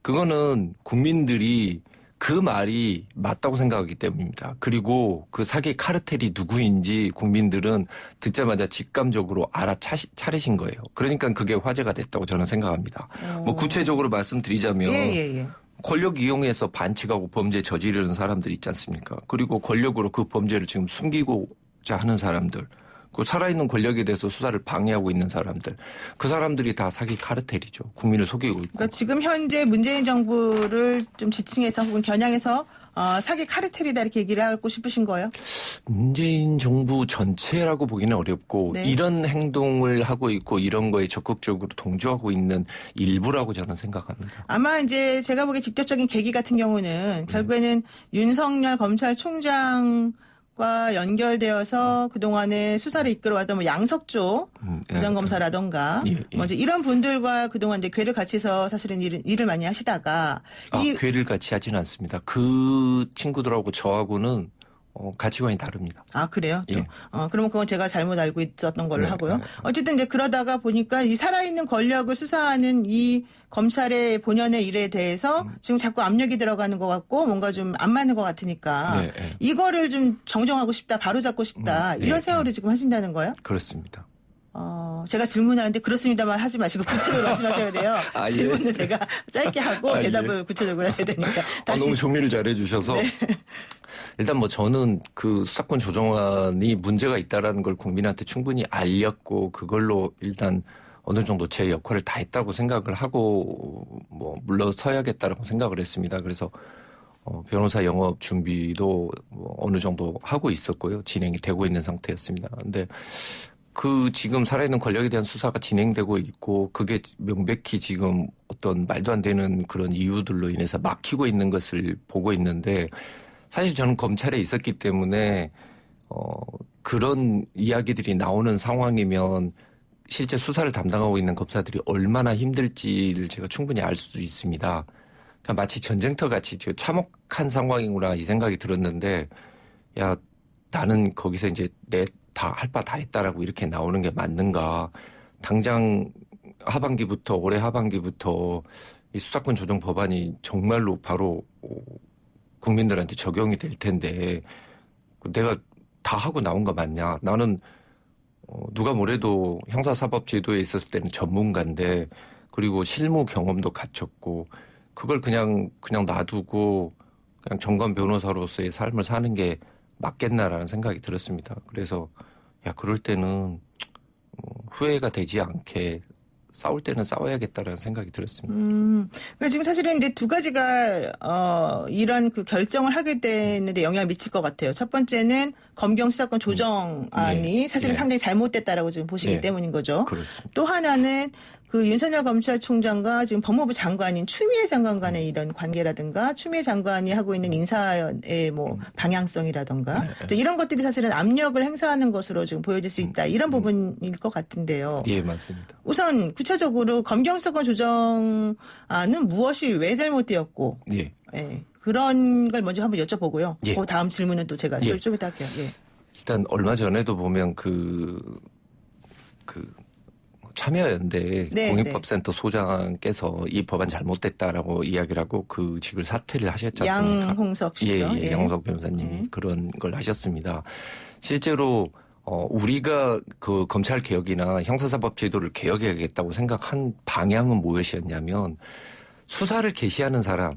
그거는 국민들이 그 말이 맞다고 생각하기 때문입니다. 그리고 그 사기 카르텔이 누구인지 국민들은 듣자마자 직감적으로 알아차리신 거예요. 그러니까 그게 화제가 됐다고 저는 생각합니다. 구체적으로 말씀드리자면 예. 권력 이용해서 반칙하고 범죄 저지르는 사람들 있지 않습니까? 그리고 권력으로 그 범죄를 지금 숨기고자 하는 사람들, 그 살아있는 권력에 대해서 수사를 방해하고 있는 사람들, 그 사람들이 다 사기 카르텔이죠. 국민을 속이고 있고. 그러니까 지금 현재 문재인 정부를 좀 지칭해서 혹은 겨냥해서 사기 카르텔이다 이렇게 얘기를 하고 싶으신 거예요? 문재인 정부 전체라고 보기는 어렵고 네. 이런 행동을 하고 있고 이런 거에 적극적으로 동조하고 있는 일부라고 저는 생각합니다. 아마 이제 제가 보기에 직접적인 계기 같은 경우는 결국에는 윤석열 검찰총장과 연결되어서 그동안에 수사를 이끌어왔던 양석조 부장검사라던가 예. 이제 이런 분들과 그동안 이제 궤를 같이 해서 사실은 일을 많이 하시다가 궤를 같이 하지는 않습니다. 그 친구들하고 저하고는 가치관이 다릅니다. 아, 그래요? 또? 예. 그러면 그건 제가 잘못 알고 있었던 걸로 네, 하고요. 네. 어쨌든 이제 그러다가 보니까 이 살아있는 권력을 수사하는 이 검찰의 본연의 일에 대해서 지금 자꾸 압력이 들어가는 것 같고 뭔가 좀 안 맞는 것 같으니까 네, 네. 이거를 좀 정정하고 싶다, 바로잡고 싶다 네, 이런 생각을 지금 하신다는 거예요? 그렇습니다. 제가 질문하는데 그렇습니다만 하지 마시고 구체적으로 말씀하셔야 돼요. 아, 예. 질문을 제가 짧게 하고 대답을 구체적으로 하셔야 되니까. 다시. 너무 정리를 잘해 주셔서 일단 저는 그 수사권 조정안이 문제가 있다라는 걸 국민한테 충분히 알렸고 그걸로 일단 어느 정도 제 역할을 다 했다고 생각을 하고 물러서야겠다라고 생각을 했습니다. 그래서 변호사 영업 준비도 어느 정도 하고 있었고요. 진행이 되고 있는 상태였습니다. 근데 그 지금 살아있는 권력에 대한 수사가 진행되고 있고 그게 명백히 지금 어떤 말도 안 되는 그런 이유들로 인해서 막히고 있는 것을 보고 있는데 사실 저는 검찰에 있었기 때문에 그런 이야기들이 나오는 상황이면 실제 수사를 담당하고 있는 검사들이 얼마나 힘들지를 제가 충분히 알 수 있습니다. 그러니까 마치 전쟁터 같이 참혹한 상황이구나 이 생각이 들었는데 야 나는 거기서 이제 내 다 할 바 다 했다라고 이렇게 나오는 게 맞는가. 당장 올해 하반기부터 이 수사권 조정 법안이 정말로 바로 국민들한테 적용이 될 텐데 내가 다 하고 나온 거 맞냐. 나는 누가 뭐래도 형사사법제도에 있었을 때는 전문가인데 그리고 실무 경험도 갖췄고 그걸 그냥 놔두고 그냥 정관 변호사로서의 삶을 사는 게 맞겠나라는 생각이 들었습니다. 그래서 그럴 때는 후회가 되지 않게 싸울 때는 싸워야겠다라는 생각이 들었습니다. 그러니까 지금 사실은 이제 두 가지가 이런 그 결정을 하게 되는데 영향을 미칠 것 같아요. 첫 번째는 검경 수사권 조정안이 사실은 상당히 잘못됐다라고 지금 보시기 때문인 거죠. 그렇습니다. 또 하나는 그 윤석열 검찰총장과 지금 법무부 장관인 추미애 장관 간의 이런 관계라든가 추미애 장관이 하고 있는 인사의 뭐 방향성이라든가 이런 것들이 사실은 압력을 행사하는 것으로 지금 보여질 수 있다. 이런 부분일 것 같은데요. 예, 맞습니다. 우선 구체적으로 검경 수사권 조정안은 무엇이 왜 잘못되었고 예. 그런 걸 먼저 한번 여쭤보고요. 예. 그 다음 질문은 또 제가 좀 이따 할게요. 예. 일단 얼마 전에도 보면 그 참여연대 공익법센터 소장께서 이 법안 잘못됐다라고 이야기를 하고 그 직을 사퇴를 하셨지 않습니까? 양홍석 씨죠. 예. 양홍석 변호사님이 그런 걸 하셨습니다. 실제로 우리가 그 검찰 개혁이나 형사사법 제도를 개혁해야겠다고 생각한 방향은 무엇이었냐면 수사를 개시하는 사람,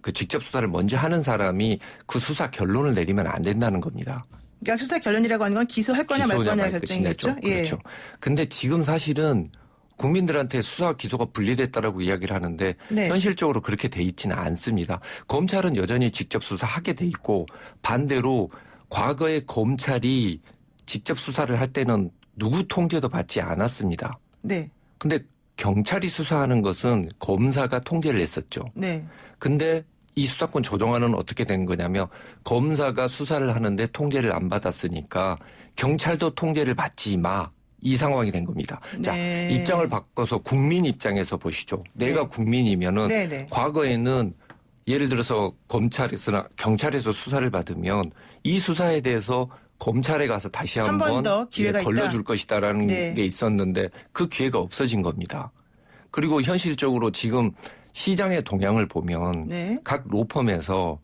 그 직접 수사를 먼저 하는 사람이 그 수사 결론을 내리면 안 된다는 겁니다. 그러니까 수사 결론이라고 하는 건 기소할 거냐 말 거냐 결정이겠죠. 그렇죠. 근데 지금 사실은 국민들한테 수사와 기소가 분리됐다라고 이야기를 하는데 현실적으로 그렇게 돼 있지는 않습니다. 검찰은 여전히 직접 수사하게 돼 있고 반대로 과거에 검찰이 직접 수사를 할 때는 누구 통제도 받지 않았습니다. 네. 근데 경찰이 수사하는 것은 검사가 통제를 했었죠. 네. 근데 이 수사권 조정안은 어떻게 된 거냐면 검사가 수사를 하는데 통제를 안 받았으니까 경찰도 통제를 받지 마. 이 상황이 된 겁니다. 자, 입장을 바꿔서 국민 입장에서 보시죠. 내가 국민이면은 과거에는 예를 들어서 검찰에서나 경찰에서 수사를 받으면 이 수사에 대해서 검찰에 가서 다시 한번 걸러줄 것이다라는 게 있었는데 그 기회가 없어진 겁니다. 그리고 현실적으로 지금 시장의 동향을 보면 각 로펌에서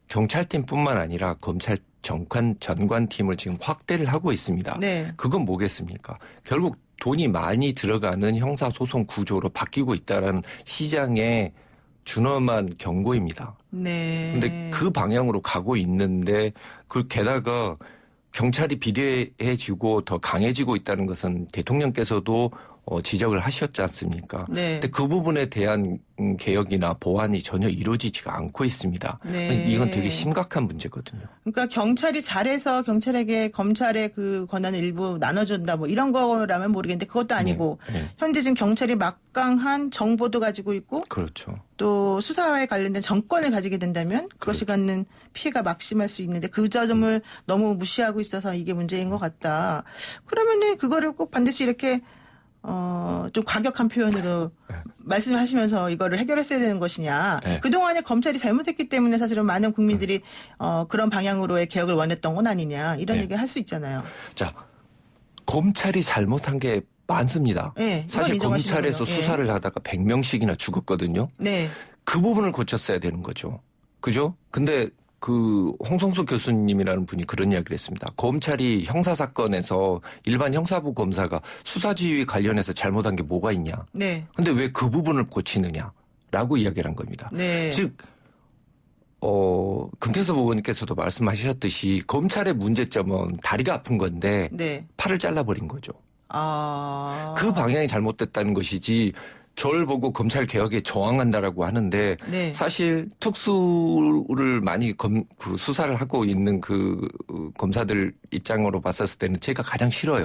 경찰팀뿐만 아니라 검찰 전관팀을 지금 확대를 하고 있습니다. 그건 뭐겠습니까? 결국 돈이 많이 들어가는 형사소송 구조로 바뀌고 있다는 시장의 준엄한 경고입니다. 근데 그 방향으로 가고 있는데 그 게다가 경찰이 비대해지고 더 강해지고 있다는 것은 대통령께서도 지적을 하셨지 않습니까? 근데 그 부분에 대한 개혁이나 보완이 전혀 이루어지지가 않고 있습니다. 이건 되게 심각한 문제거든요. 그러니까 경찰이 잘해서 경찰에게 검찰의 그 권한을 일부 나눠준다 뭐 이런 거라면 모르겠는데 그것도 아니고 현재 지금 경찰이 막강한 정보도 가지고 있고 그렇죠. 또 수사에 관련된 정권을 가지게 된다면 그것이 갖는 피해가 막심할 수 있는데 그 점을 너무 무시하고 있어서 이게 문제인 것 같다. 그러면은 그거를 꼭 반드시 이렇게 좀 과격한 표현으로 말씀하시면서 이거를 해결했어야 되는 것이냐. 그동안에 검찰이 잘못했기 때문에 사실은 많은 국민들이 그런 방향으로의 개혁을 원했던 건 아니냐. 이런 얘기 할 수 있잖아요. 자, 검찰이 잘못한 게 많습니다. 사실 검찰에서 수사를 하다가 100명씩이나 죽었거든요. 그 부분을 고쳤어야 되는 거죠. 그죠? 근데 그 홍성수 교수님이라는 분이 그런 이야기를 했습니다. 검찰이 형사사건에서 일반 형사부 검사가 수사지휘 관련해서 잘못한 게 뭐가 있냐. 근데 왜 그 부분을 고치느냐라고 이야기를 한 겁니다. 즉 금태섭 의원님께서도 말씀하셨듯이 검찰의 문제점은 다리가 아픈 건데 팔을 잘라버린 거죠. 그 방향이 잘못됐다는 것이지 저를 보고 검찰 개혁에 저항한다라고 하는데 사실 특수를 많이 수사를 하고 있는 그 검사들 입장으로 봤었을 때는 제가 가장 싫어요.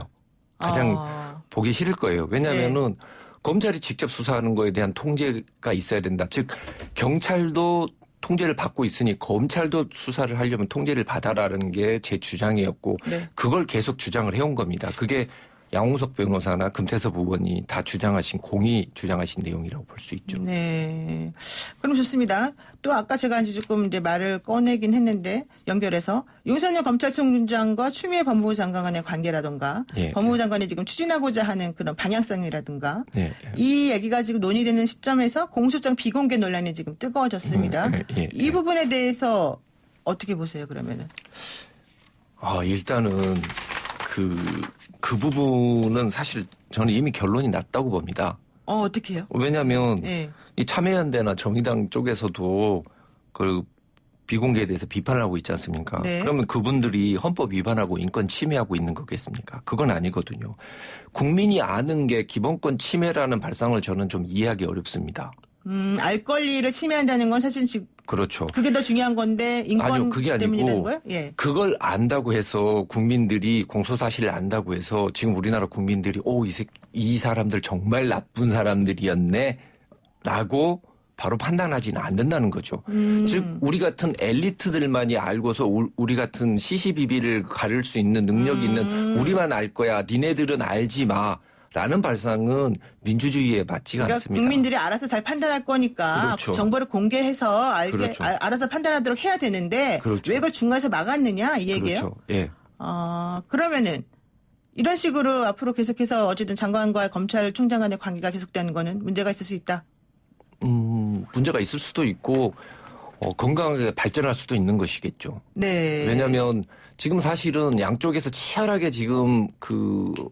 가장 보기 싫을 거예요. 왜냐하면은 검찰이 직접 수사하는 거에 대한 통제가 있어야 된다. 즉 경찰도 통제를 받고 있으니 검찰도 수사를 하려면 통제를 받아라는 게 제 주장이었고 그걸 계속 주장을 해온 겁니다. 그게 양홍석 변호사나 금태섭 의원이 다 공히 주장하신 내용이라고 볼 수 있죠. 그럼 좋습니다. 또 아까 제가 이제 조금 이제 말을 꺼내긴 했는데 연결해서 윤석열 검찰총장과 추미애 법무부 장관 간의 관계라든가 법무부 장관이 지금 추진하고자 하는 그런 방향성이라든가 이 얘기가 지금 논의되는 시점에서 공소장 비공개 논란이 지금 뜨거워졌습니다. 이 부분에 대해서 어떻게 보세요, 그러면은? 일단은 그 부분은 사실 저는 이미 결론이 났다고 봅니다. 어떻게 해요? 왜냐하면 예. 이 참여연대나 정의당 쪽에서도 그 비공개에 대해서 비판을 하고 있지 않습니까? 네. 그러면 그분들이 헌법 위반하고 인권 침해하고 있는 거겠습니까? 그건 아니거든요. 국민이 아는 게 기본권 침해라는 발상을 저는 좀 이해하기 어렵습니다. 알 권리를 침해한다는 건 사실 지금 그렇죠. 그게 더 중요한 건데 인권 아니요, 그게 때문이라는 아니고 거예요? 예. 그걸 안다고 해서 국민들이 공소사실을 안다고 해서 지금 우리나라 국민들이 이 사람들 정말 나쁜 사람들이었네 라고 바로 판단하지는 않는다는 거죠. 즉 우리 같은 엘리트들만이 알고서 우리 같은 시시비비를 가릴 수 있는 능력이 있는 우리만 알 거야. 니네들은 알지 마. 라는 발상은 민주주의에 맞지가 그러니까 않습니다. 국민들이 알아서 잘 판단할 거니까 그렇죠. 정보를 공개해서 그렇죠. 알아서 판단하도록 해야 되는데 그렇죠. 왜 그걸 중간에서 막았느냐 이 얘기예요. 그렇죠. 예. 그러면은 이런 식으로 앞으로 계속해서 어쨌든 장관과 검찰총장 간의 관계가 계속되는 거는 문제가 있을 수 있다. 문제가 있을 수도 있고 건강하게 발전할 수도 있는 것이겠죠. 네. 왜냐하면 지금 사실은 양쪽에서 치열하게 지금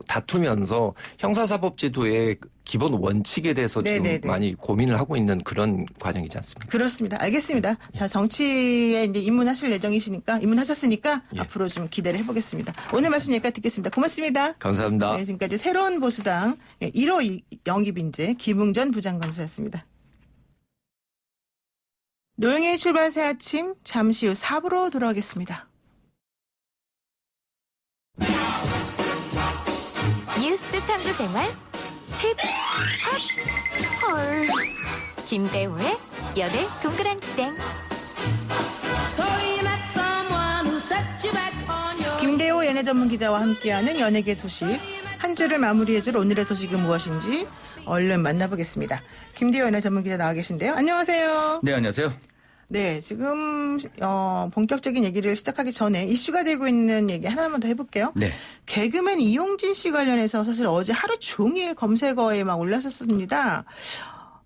다투면서 형사사법제도의 기본 원칙에 대해서 네네네. 지금 많이 고민을 하고 있는 그런 과정이지 않습니까? 그렇습니다. 알겠습니다. 자, 정치에 이제 입문하셨으니까 예. 앞으로 좀 기대를 해보겠습니다. 오늘 말씀 여기까지 듣겠습니다. 고맙습니다. 감사합니다. 네, 지금까지 새로운 보수당 1호 영입인재 김웅전 부장검사였습니다. 노영의 출발 새 아침 잠시 후 4부로 돌아오겠습니다. 뉴스 탐구 생활 힙 핫 헐 김대호의 연애 동그란 땡. 김대호 연예 전문 기자와 함께하는 연예계 소식 한 주를 마무리해줄 오늘의 소식은 무엇인지 얼른 만나보겠습니다. 김대호 연예 전문 기자 나와 계신데요. 안녕하세요. 네, 안녕하세요. 네, 지금 본격적인 얘기를 시작하기 전에 이슈가 되고 있는 얘기 하나만 더 해볼게요. 네. 개그맨 이용진 씨 관련해서 사실 어제 하루 종일 검색어에 막 올랐었습니다.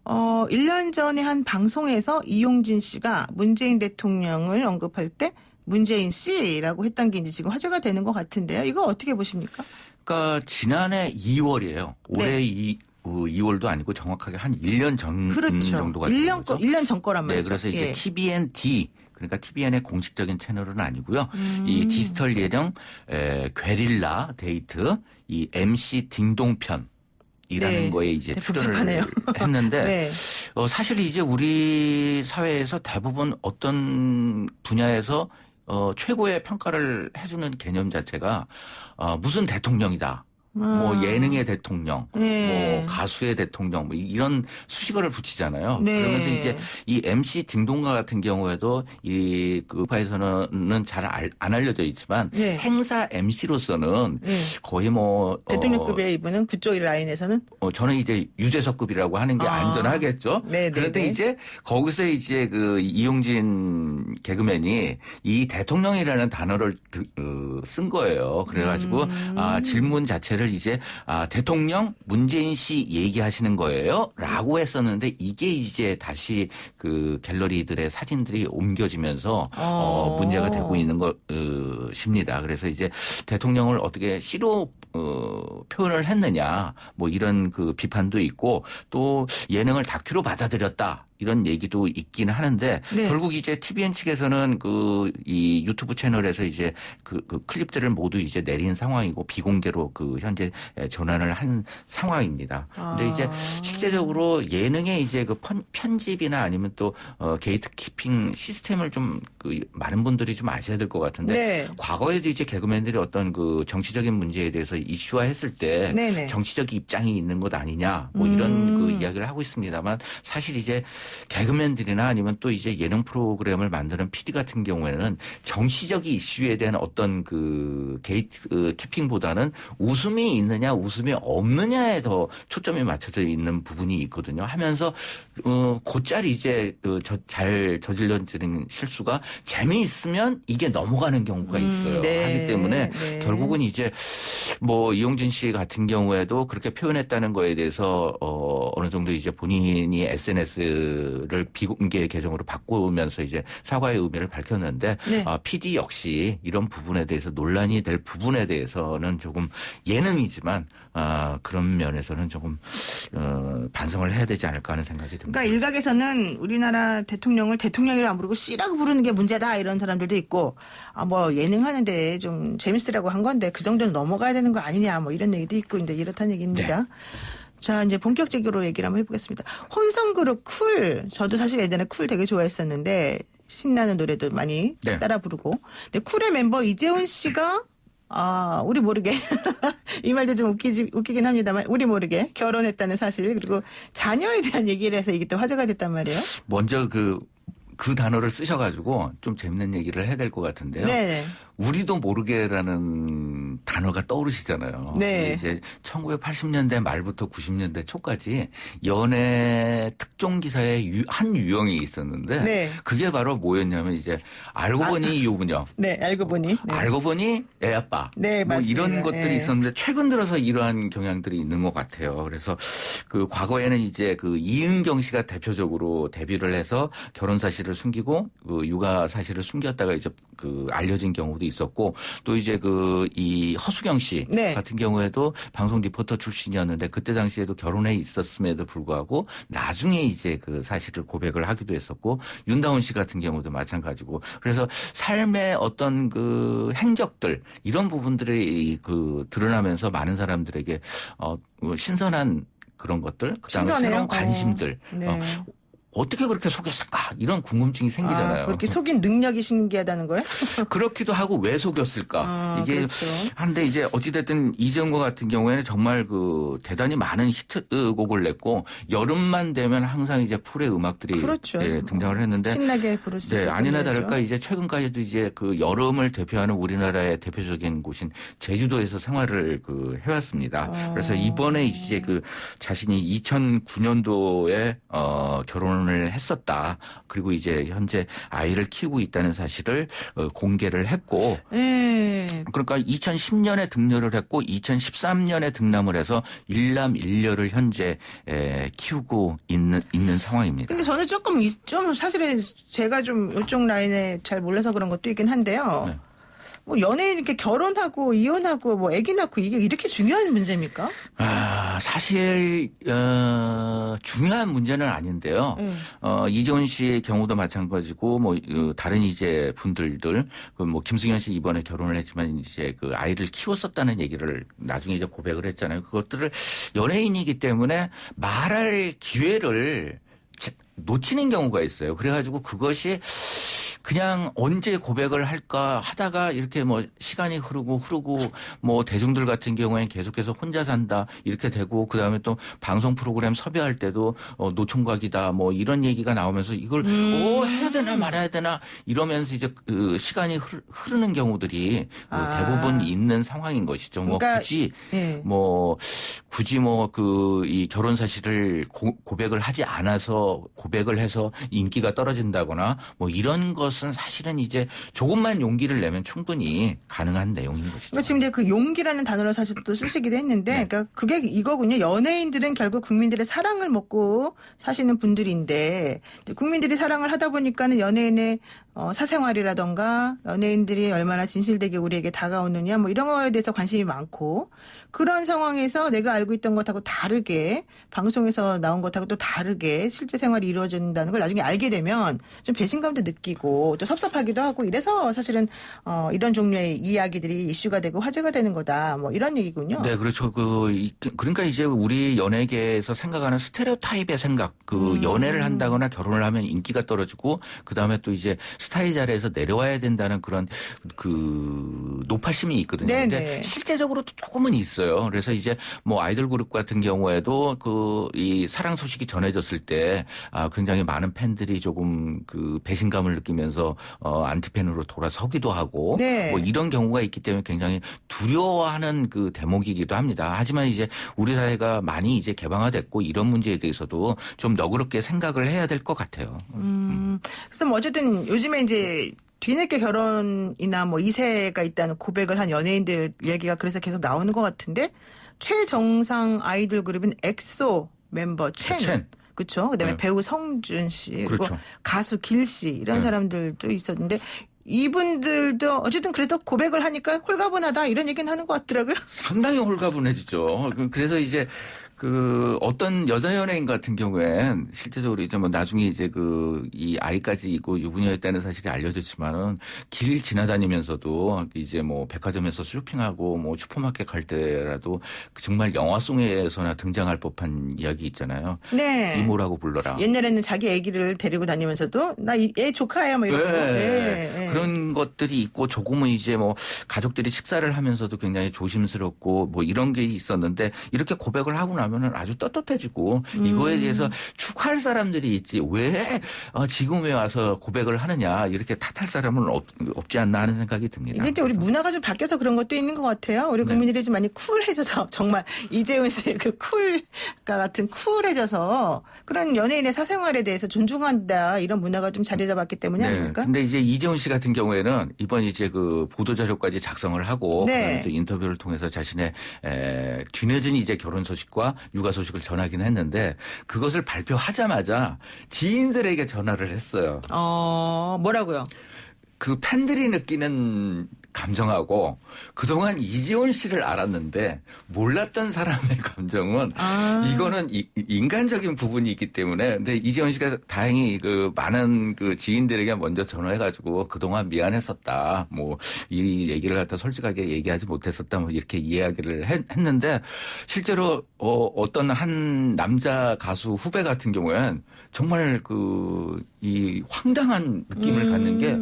1년 전에 한 방송에서 이용진 씨가 문재인 대통령을 언급할 때 문재인 씨라고 했던 게 이제 지금 화제가 되는 것 같은데요. 이거 어떻게 보십니까? 그러니까 지난해 2월이에요. 올해 2월도 아니고 정확하게 한 1년 전 그렇죠. 정도가 되는 거죠. 1년 전 거란 네, 말이죠. 그래서 이제 예. TBN-D 그러니까 TBN의 공식적인 채널은 아니고요. 이 디지털 예능 괴릴라 데이트 이 MC 딩동편 이라는 네. 거에 이제 네, 출연을 복잡하네요. 했는데 네. 사실 이제 우리 사회에서 대부분 어떤 분야에서 최고의 평가를 해주는 개념 자체가 무슨 대통령이다. 뭐 예능의 대통령, 네. 뭐 가수의 대통령, 뭐 이런 수식어를 붙이잖아요. 네. 그러면서 이제 이 MC 딩동가 같은 경우에도 그 파에서는 잘 안 알려져 있지만 네. 행사 MC로서는 네. 거의 뭐 대통령급의 이분은 그쪽 라인에서는 저는 이제 유재석급이라고 하는 게 안전하겠죠. 네네네. 그런데 이제 거기서 이제 그 이용진 개그맨이 이 대통령이라는 단어를 쓴 거예요. 그래가지고 질문 자체를 이제 대통령 문재인 씨 얘기하시는 거예요?라고 했었는데 이게 이제 다시 그 갤러리들의 사진들이 옮겨지면서 문제가 되고 있는 것입니다. 그래서 이제 대통령을 어떻게 씨로 표현을 했느냐 뭐 이런 그 비판도 있고 또 예능을 다큐로 받아들였다. 이런 얘기도 있기는 하는데 네. 결국 이제 TVN 측에서는 이 유튜브 채널에서 이제 그 클립들을 모두 이제 내린 상황이고 비공개로 현재 전환을 한 상황입니다. 근데 이제 실제적으로 예능에 이제 편집이나 아니면 또 게이트키핑 시스템을 좀 많은 분들이 좀 아셔야 될 것 같은데 네. 과거에도 이제 개그맨들이 어떤 정치적인 문제에 대해서 이슈화했을 때 네네. 정치적 입장이 있는 것 아니냐 뭐 이런 이야기를 하고 있습니다만 사실 이제 개그맨들이나 아니면 또 이제 예능 프로그램을 만드는 PD 같은 경우에는 정치적 이슈에 대한 어떤 게이트 키핑보다는 웃음이 있느냐 웃음이 없느냐에 더 초점이 맞춰져 있는 부분이 있거든요. 하면서 곧잘 이제 잘 저질러지는 실수가 재미있으면 이게 넘어가는 경우가 있어요. 네. 하기 때문에 네. 결국은 이제 뭐 이용진 씨 같은 경우에도 그렇게 표현했다는 거에 대해서 어느 정도 이제 본인이 SNS SNS를 비공개 계정으로 바꾸면서 이제 사과의 의미를 밝혔는데 네. PD 역시 이런 부분에 대해서 논란이 될 부분에 대해서는 조금 예능이지만 그런 면에서는 조금 반성을 해야 되지 않을까 하는 생각이 듭니다. 그러니까 일각에서는 우리나라 대통령을 대통령이라고 안 부르고 씨라고 부르는 게 문제다 이런 사람들도 있고 뭐 예능 하는데 좀 재밌으라고 한 건데 그 정도는 넘어가야 되는 거 아니냐 뭐 이런 얘기도 있고 이제 이렇다는 얘기입니다. 네. 자 이제 본격적으로 얘기를 한번 해보겠습니다. 혼성그룹 쿨 저도 사실 예전에 쿨 되게 좋아했었는데 신나는 노래도 많이 네. 따라 부르고 근데 쿨의 멤버 이재훈 씨가 우리 모르게 이 말도 좀 웃기긴 합니다만 우리 모르게 결혼했다는 사실 그리고 자녀에 대한 얘기를 해서 이게 또 화제가 됐단 말이에요. 먼저 그 단어를 쓰셔가지고 좀 재밌는 얘기를 해야 될 것 같은데요. 네. 우리도 모르게라는 단어가 떠오르시잖아요. 네. 이제 1980년대 말부터 90년대 초까지 연애 특종 기사의 한 유형이 있었는데 네. 그게 바로 뭐였냐면 이제 알고 보니 유부녀. 네, 알고 보니. 네. 알고 보니 애 아빠. 네, 뭐 맞습니다. 이런 것들이 네. 있었는데 최근 들어서 이러한 경향들이 있는 것 같아요. 그래서 그 과거에는 이제 그 이은경 씨가 대표적으로 데뷔를 해서 결혼 사실을 숨기고 그 육아 사실을 숨겼다가 이제 그 알려진 경우도 있었고 또 이제 그 이 허수경 씨 네. 같은 경우에도 방송 리포터 출신이었는데 그때 당시에도 결혼해 있었음에도 불구하고 나중에 이제 그 사실을 고백을 하기도 했었고 윤다운 씨 같은 경우도 마찬가지고 그래서 삶의 어떤 그 행적들 이런 부분들이 그 드러나면서 많은 사람들에게 신선한 그런 것들 그다음에 신선해요? 새로운 관심들 네. 어떻게 그렇게 속였을까 이런 궁금증이 생기잖아요. 그렇게 속인 능력이 신기하다는 거예요? 그렇기도 하고 왜 속였을까? 이게 그렇죠. 한데 이제 어찌됐든 이재훈과 같은 경우에는 정말 그 대단히 많은 히트곡을 냈고 여름만 되면 항상 이제 풀의 음악들이 그렇죠. 등장을 했는데 신나게 부를 수 네, 있었던 아니나 노래죠. 다를까 이제 최근까지도 이제 그 여름을 대표하는 우리나라의 대표적인 곳인 제주도에서 생활을 그 해왔습니다. 그래서 이번에 이제 그 자신이 2009년도에 결혼을 했었다. 그리고 이제 현재 아이를 키우고 있다는 사실을 공개를 했고 네. 그러니까 2010년에 등려를 했고 2013년에 등남을 해서 일남 일녀를 현재 키우고 있는 상황입니다. 근데 저는 좀 사실은 제가 좀 이쪽 라인에 잘 몰라서 그런 것도 있긴 한데요. 네. 뭐 연예인 이렇게 결혼하고 이혼하고 뭐 아기 낳고 이게 이렇게 중요한 문제입니까? 사실 중요한 문제는 아닌데요. 이재훈 씨의 경우도 마찬가지고 뭐 다른 이제 분들들 그 뭐 김승현 씨 이번에 결혼을 했지만 이제 그 아이를 키웠었다는 얘기를 나중에 이제 고백을 했잖아요. 그것들을 연예인이기 때문에 말할 기회를 놓치는 경우가 있어요. 그래가지고 그것이 그냥 언제 고백을 할까 하다가 이렇게 뭐 시간이 흐르고 뭐 대중들 같은 경우에는 계속해서 혼자 산다 이렇게 되고 그다음에 또 방송 프로그램 섭외할 때도 노총각이다 뭐 이런 얘기가 나오면서 이걸 해야 되나 말아야 되나 이러면서 이제 그 시간이 흐르는 경우들이 대부분 있는 상황인 것이죠. 뭐 그러니까, 굳이 뭐 그 이 결혼 사실을 고백을 하지 않아서 고백을 해서 인기가 떨어진다거나 뭐 이런 것은 사실은 이제 조금만 용기를 내면 충분히 가능한 내용인 것이죠. 그러니까 지금 이제 그 용기라는 단어를 사실 또 쓰시기도 했는데, 네. 그러니까 그게 이거군요. 연예인들은 결국 국민들의 사랑을 먹고 사시는 분들인데, 이제 국민들이 사랑을 하다 보니까는 연예인의 사생활이라던가 연예인들이 얼마나 진실되게 우리에게 다가오느냐 뭐 이런 거에 대해서 관심이 많고 그런 상황에서 내가 알고 있던 것하고 다르게 방송에서 나온 것하고 또 다르게 실제 생활이 이루어진다는 걸 나중에 알게 되면 좀 배신감도 느끼고 또 섭섭하기도 하고 이래서 사실은 이런 종류의 이야기들이 이슈가 되고 화제가 되는 거다 뭐 이런 얘기군요. 네, 그렇죠. 그러니까 이제 우리 연예계에서 생각하는 스테레오타입의 생각, 연애를 한다거나 결혼을 하면 인기가 떨어지고 그 다음에 또 이제 스타의 자리에서 내려와야 된다는 그런 그 노파심이 있거든요. 네네. 근데 실제적으로도 조금은 있어요. 그래서 이제 뭐 아이돌 그룹 같은 경우에도 이 사랑 소식이 전해졌을 때 굉장히 많은 팬들이 조금 그 배신감을 느끼면서 안티팬으로 돌아서기도 하고 네. 뭐 이런 경우가 있기 때문에 굉장히 두려워하는 그 대목이기도 합니다. 하지만 이제 우리 사회가 많이 이제 개방화됐고 이런 문제에 대해서도 좀 너그럽게 생각을 해야 될 것 같아요. 그래서 뭐 어쨌든 요즘에 이제 뒤늦게 결혼이나 뭐 2세가 있다는 고백을 한 연예인들 얘기가 그래서 계속 나오는 것 같은데 최정상 아이돌 그룹인 엑소 멤버 첸. 그렇죠. 그다음에 네. 배우 성준 씨, 그리고 그렇죠. 가수 길 씨 이런 네. 사람들도 있었는데 이분들도 어쨌든 그래도 고백을 하니까 홀가분하다 이런 얘기는 하는 것 같더라고요. 상당히 홀가분해지죠. 그래서 이제 어떤 여자 연예인 같은 경우엔 실제적으로 이제 뭐 나중에 이제 이 아이까지 있고 유부녀였다는 사실이 알려졌지만은 길 지나다니면서도 이제 뭐 백화점에서 쇼핑하고 뭐 슈퍼마켓 갈 때라도 정말 영화 속에서나 등장할 법한 이야기 있잖아요. 네. 이모라고 불러라. 옛날에는 자기 아기를 데리고 다니면서도 나 얘 조카야 뭐 이러고. 네. 그런 것들이 있고 조금은 이제 뭐 가족들이 식사를 하면서도 굉장히 조심스럽고 뭐 이런 게 있었는데 이렇게 고백을 하고 나면은 아주 떳떳해지고 이거에 대해서 축하할 사람들이 있지 왜 지금에 와서 고백을 하느냐 이렇게 탓할 사람은 없지 않나 하는 생각이 듭니다. 이게 이제 우리 문화가 좀 바뀌어서 그런 것도 있는 것 같아요. 우리 국민들이 좀 많이 쿨해져서 정말 이재훈 씨의 그 쿨과 같은 쿨해져서 그런 연예인의 사생활에 대해서 존중한다 이런 문화가 좀 자리 잡았기 때문이 아닙니까? 근데 이제 이재훈 씨 같은 경우에는 이번 이제 보도 자료까지 작성을 하고 그다음에 또 인터뷰를 통해서 자신의 뒤늦은 이제 결혼 소식과 육아 소식을 전하긴 했는데 그것을 발표하자마자 지인들에게 전화를 했어요. 뭐라고요? 그 팬들이 느끼는 감정하고 그동안 이재훈 씨를 알았는데 몰랐던 사람의 감정은 이거는 인간적인 부분이 있기 때문에 근데 이재훈 씨가 다행히 많은 지인들에게 먼저 전화해가지고 그동안 미안했었다 뭐 이 얘기를 갖다 솔직하게 얘기하지 못했었다 뭐 이렇게 이야기를 했는데 실제로 어떤 한 남자 가수 후배 같은 경우엔 정말 이 황당한 느낌을 갖는 게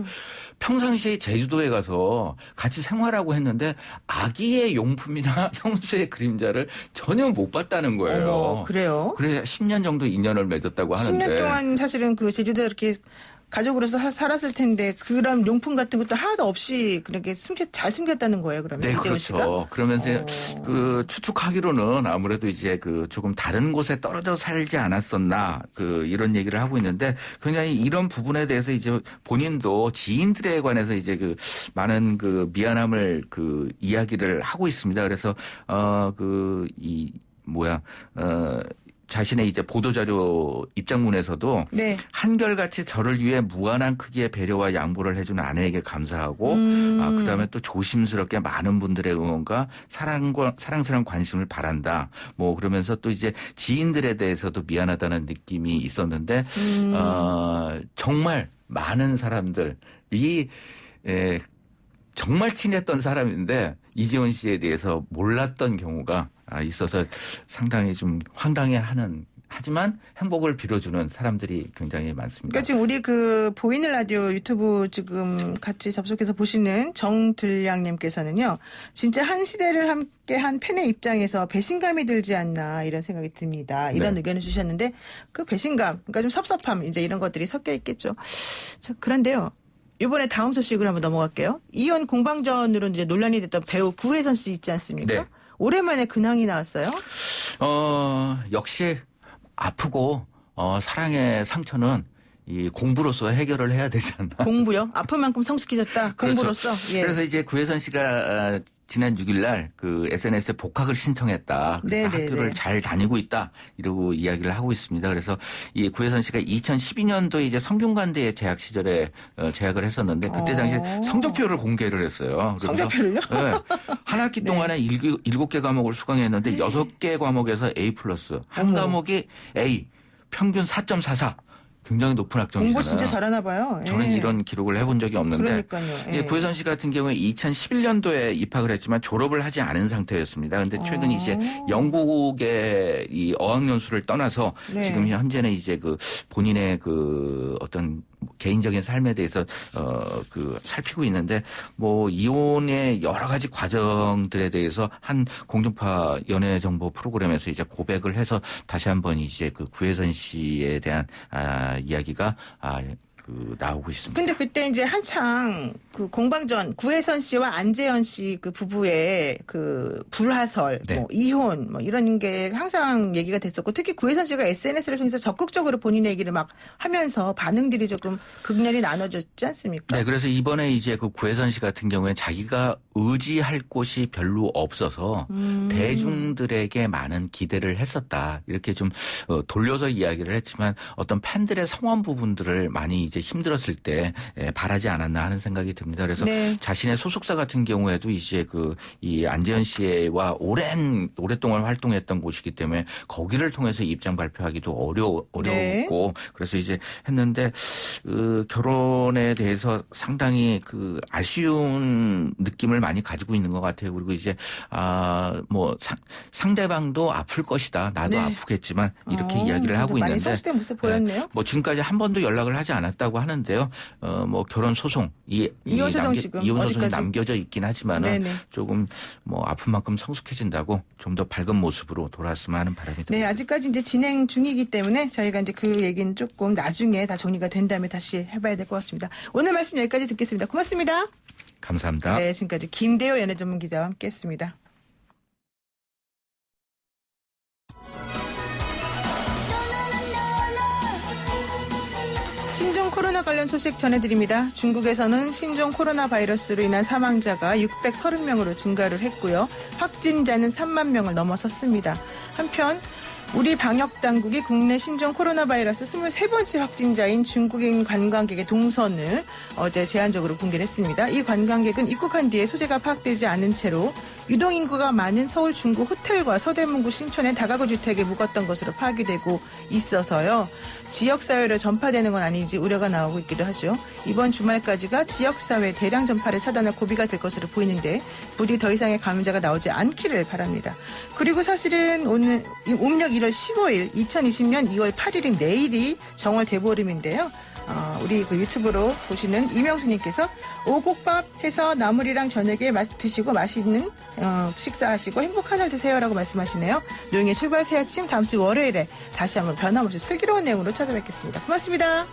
평상시에 제주도에 가서 같이 생활하고 했는데 아기의 용품이나 형수의 그림자를 전혀 못 봤다는 거예요. 그래요? 그래 10년 정도 인연을 맺었다고 하는데. 10년 동안 사실은 제주도에 이렇게 가족으로서 살았을 텐데 그런 용품 같은 것도 하나도 없이 그렇게 잘 숨겼다는 거예요. 그러면 네, 이재훈 그렇죠. 씨가? 그러면서 추측하기로는 아무래도 이제 조금 다른 곳에 떨어져 살지 않았었나 이런 얘기를 하고 있는데 굉장히 이런 부분에 대해서 이제 본인도 지인들에 관해서 이제 많은 미안함을 이야기를 하고 있습니다. 그래서 자신의 이제 보도자료 입장문에서도 네. 한결같이 저를 위해 무한한 크기의 배려와 양보를 해준 아내에게 감사하고 그다음에 또 조심스럽게 많은 분들의 응원과 사랑스러운 관심을 바란다. 뭐 그러면서 또 이제 지인들에 대해서도 미안하다는 느낌이 있었는데 정말 많은 사람들이 정말 친했던 사람인데 이재훈 씨에 대해서 몰랐던 경우가 있어서 상당히 좀 황당해하는 하지만 행복을 빌어주는 사람들이 굉장히 많습니다. 그러니까 지금 우리 보이는 라디오 유튜브 지금 같이 접속해서 보시는 정들량님께서는요. 진짜 한 시대를 함께한 팬의 입장에서 배신감이 들지 않나 이런 생각이 듭니다. 이런 의견을 주셨는데 그 배신감, 그러니까 좀 섭섭함 이제 이런 것들이 섞여 있겠죠. 자, 그런데요. 이번에 다음 소식으로 한번 넘어갈게요. 이혼 공방전으로 이제 논란이 됐던 배우 구혜선 씨 있지 않습니까? 네. 오랜만에 근황이 나왔어요. 역시 아프고 사랑의 상처는 이 공부로서 해결을 해야 되지 않나. 공부요? 아픈 만큼 성숙해졌다. 공부로서. 그렇죠. 예. 그래서 이제 구혜선 씨가 지난 6일날 SNS에 복학을 신청했다. 그래서 학교를 잘 다니고 있다. 이러고 이야기를 하고 있습니다. 그래서 이 구혜선 씨가 2012년도에 이제 성균관대에 재학 시절에 재학을 했었는데 그때 당시에 성적표를 공개를 했어요. 성적표를요? 네. 한 학기 동안에 7개 과목을 수강했는데 6개 과목에서 A+, 한 과목이 A, 평균 4.44. 굉장히 높은 학점이잖아요. 공부 진짜 잘하나 봐요. 저는 이런 기록을 해본 적이 없는데 그러니까요. 구혜선 씨 같은 경우에 2011년도에 입학을 했지만 졸업을 하지 않은 상태였습니다. 그런데 최근 이제 영국의 이 어학연수를 떠나서 지금 현재는 이제 본인의 어떤 개인적인 삶에 대해서 살피고 있는데 뭐 이혼의 여러 가지 과정들에 대해서 한 공중파 연예 정보 프로그램에서 이제 고백을 해서 다시 한번 이제 구혜선 씨에 대한 이야기가 나오고 있습니다. 근데 그때 이제 한창 그 공방전 구혜선 씨와 안재현 씨 그 부부의 그 불화설, 네. 뭐 이혼, 뭐 이런 게 항상 얘기가 됐었고 특히 구혜선 씨가 SNS를 통해서 적극적으로 본인의 얘기를 막 하면서 반응들이 조금 극렬히 나눠졌지 않습니까? 네, 그래서 이번에 이제 그 구혜선 씨 같은 경우에 자기가 의지할 곳이 별로 없어서 대중들에게 많은 기대를 했었다. 이렇게 좀 돌려서 이야기를 했지만 어떤 팬들의 성원 부분들을 많이 이제 힘들었을 때 바라지 않았나 하는 생각이 듭니다. 그래서 네. 자신의 소속사 같은 경우에도 이제 이 안재현 씨와 오랫동안 활동했던 곳이기 때문에 거기를 통해서 입장 발표하기도 어려웠고 네. 그래서 이제 했는데 결혼에 대해서 상당히 아쉬운 느낌을 많이 가지고 있는 것 같아요. 그리고 이제 상대방도 아플 것이다. 나도 네. 아프겠지만 이렇게 이야기를 하고 많이 있는데 성숙된 모습 보였네요. 지금까지 한 번도 연락을 하지 않았다고 하는데요. 결혼 소송 이혼 소송 지금 이혼 소송이 어디까지? 남겨져 있긴 하지만은 네네. 조금 아픈 만큼 성숙해진다고 좀 더 밝은 모습으로 돌아왔으면 하는 바람이 듭니다. 네, 아직까지 이제 진행 중이기 때문에 저희가 이제 그 얘기는 조금 나중에 다 정리가 된 다음에 다시 해봐야 될 것 같습니다. 오늘 말씀 여기까지 듣겠습니다. 고맙습니다. 감사합니다. 네, 지금까지 김대호 연예전문기자와 함께했습니다. 신종 코로나 관련 소식 전해드립니다. 중국에서는 신종 코로나 바이러스로 인한 사망자가 630명으로 증가를 했고요. 확진자는 3만 명을 넘어섰습니다. 한편 우리 방역당국이 국내 신종 코로나 바이러스 23번째 확진자인 중국인 관광객의 동선을 어제 제한적으로 공개를 했습니다. 이 관광객은 입국한 뒤에 소재가 파악되지 않은 채로 유동인구가 많은 서울 중구 호텔과 서대문구 신촌의 다가구 주택에 묵었던 것으로 파악이 되고 있어서요. 지역사회로 전파되는 건 아닌지 우려가 나오고 있기도 하죠. 이번 주말까지가 지역사회 대량 전파를 차단할 고비가 될 것으로 보이는데 부디 더 이상의 감염자가 나오지 않기를 바랍니다. 그리고 사실은 오늘 음력 1월 15일 2020년 2월 8일인 내일이 정월 대보름인데요. 우리 유튜브로 보시는 이명수님께서 오곡밥 해서 나물이랑 저녁에 드시고 맛있는 식사하시고 행복한 날 되세요라고 말씀하시네요. 노영의 출발 새 아침 다음 주 월요일에 다시 한번 변함없이 슬기로운 내용으로 찾아뵙겠습니다. 고맙습니다.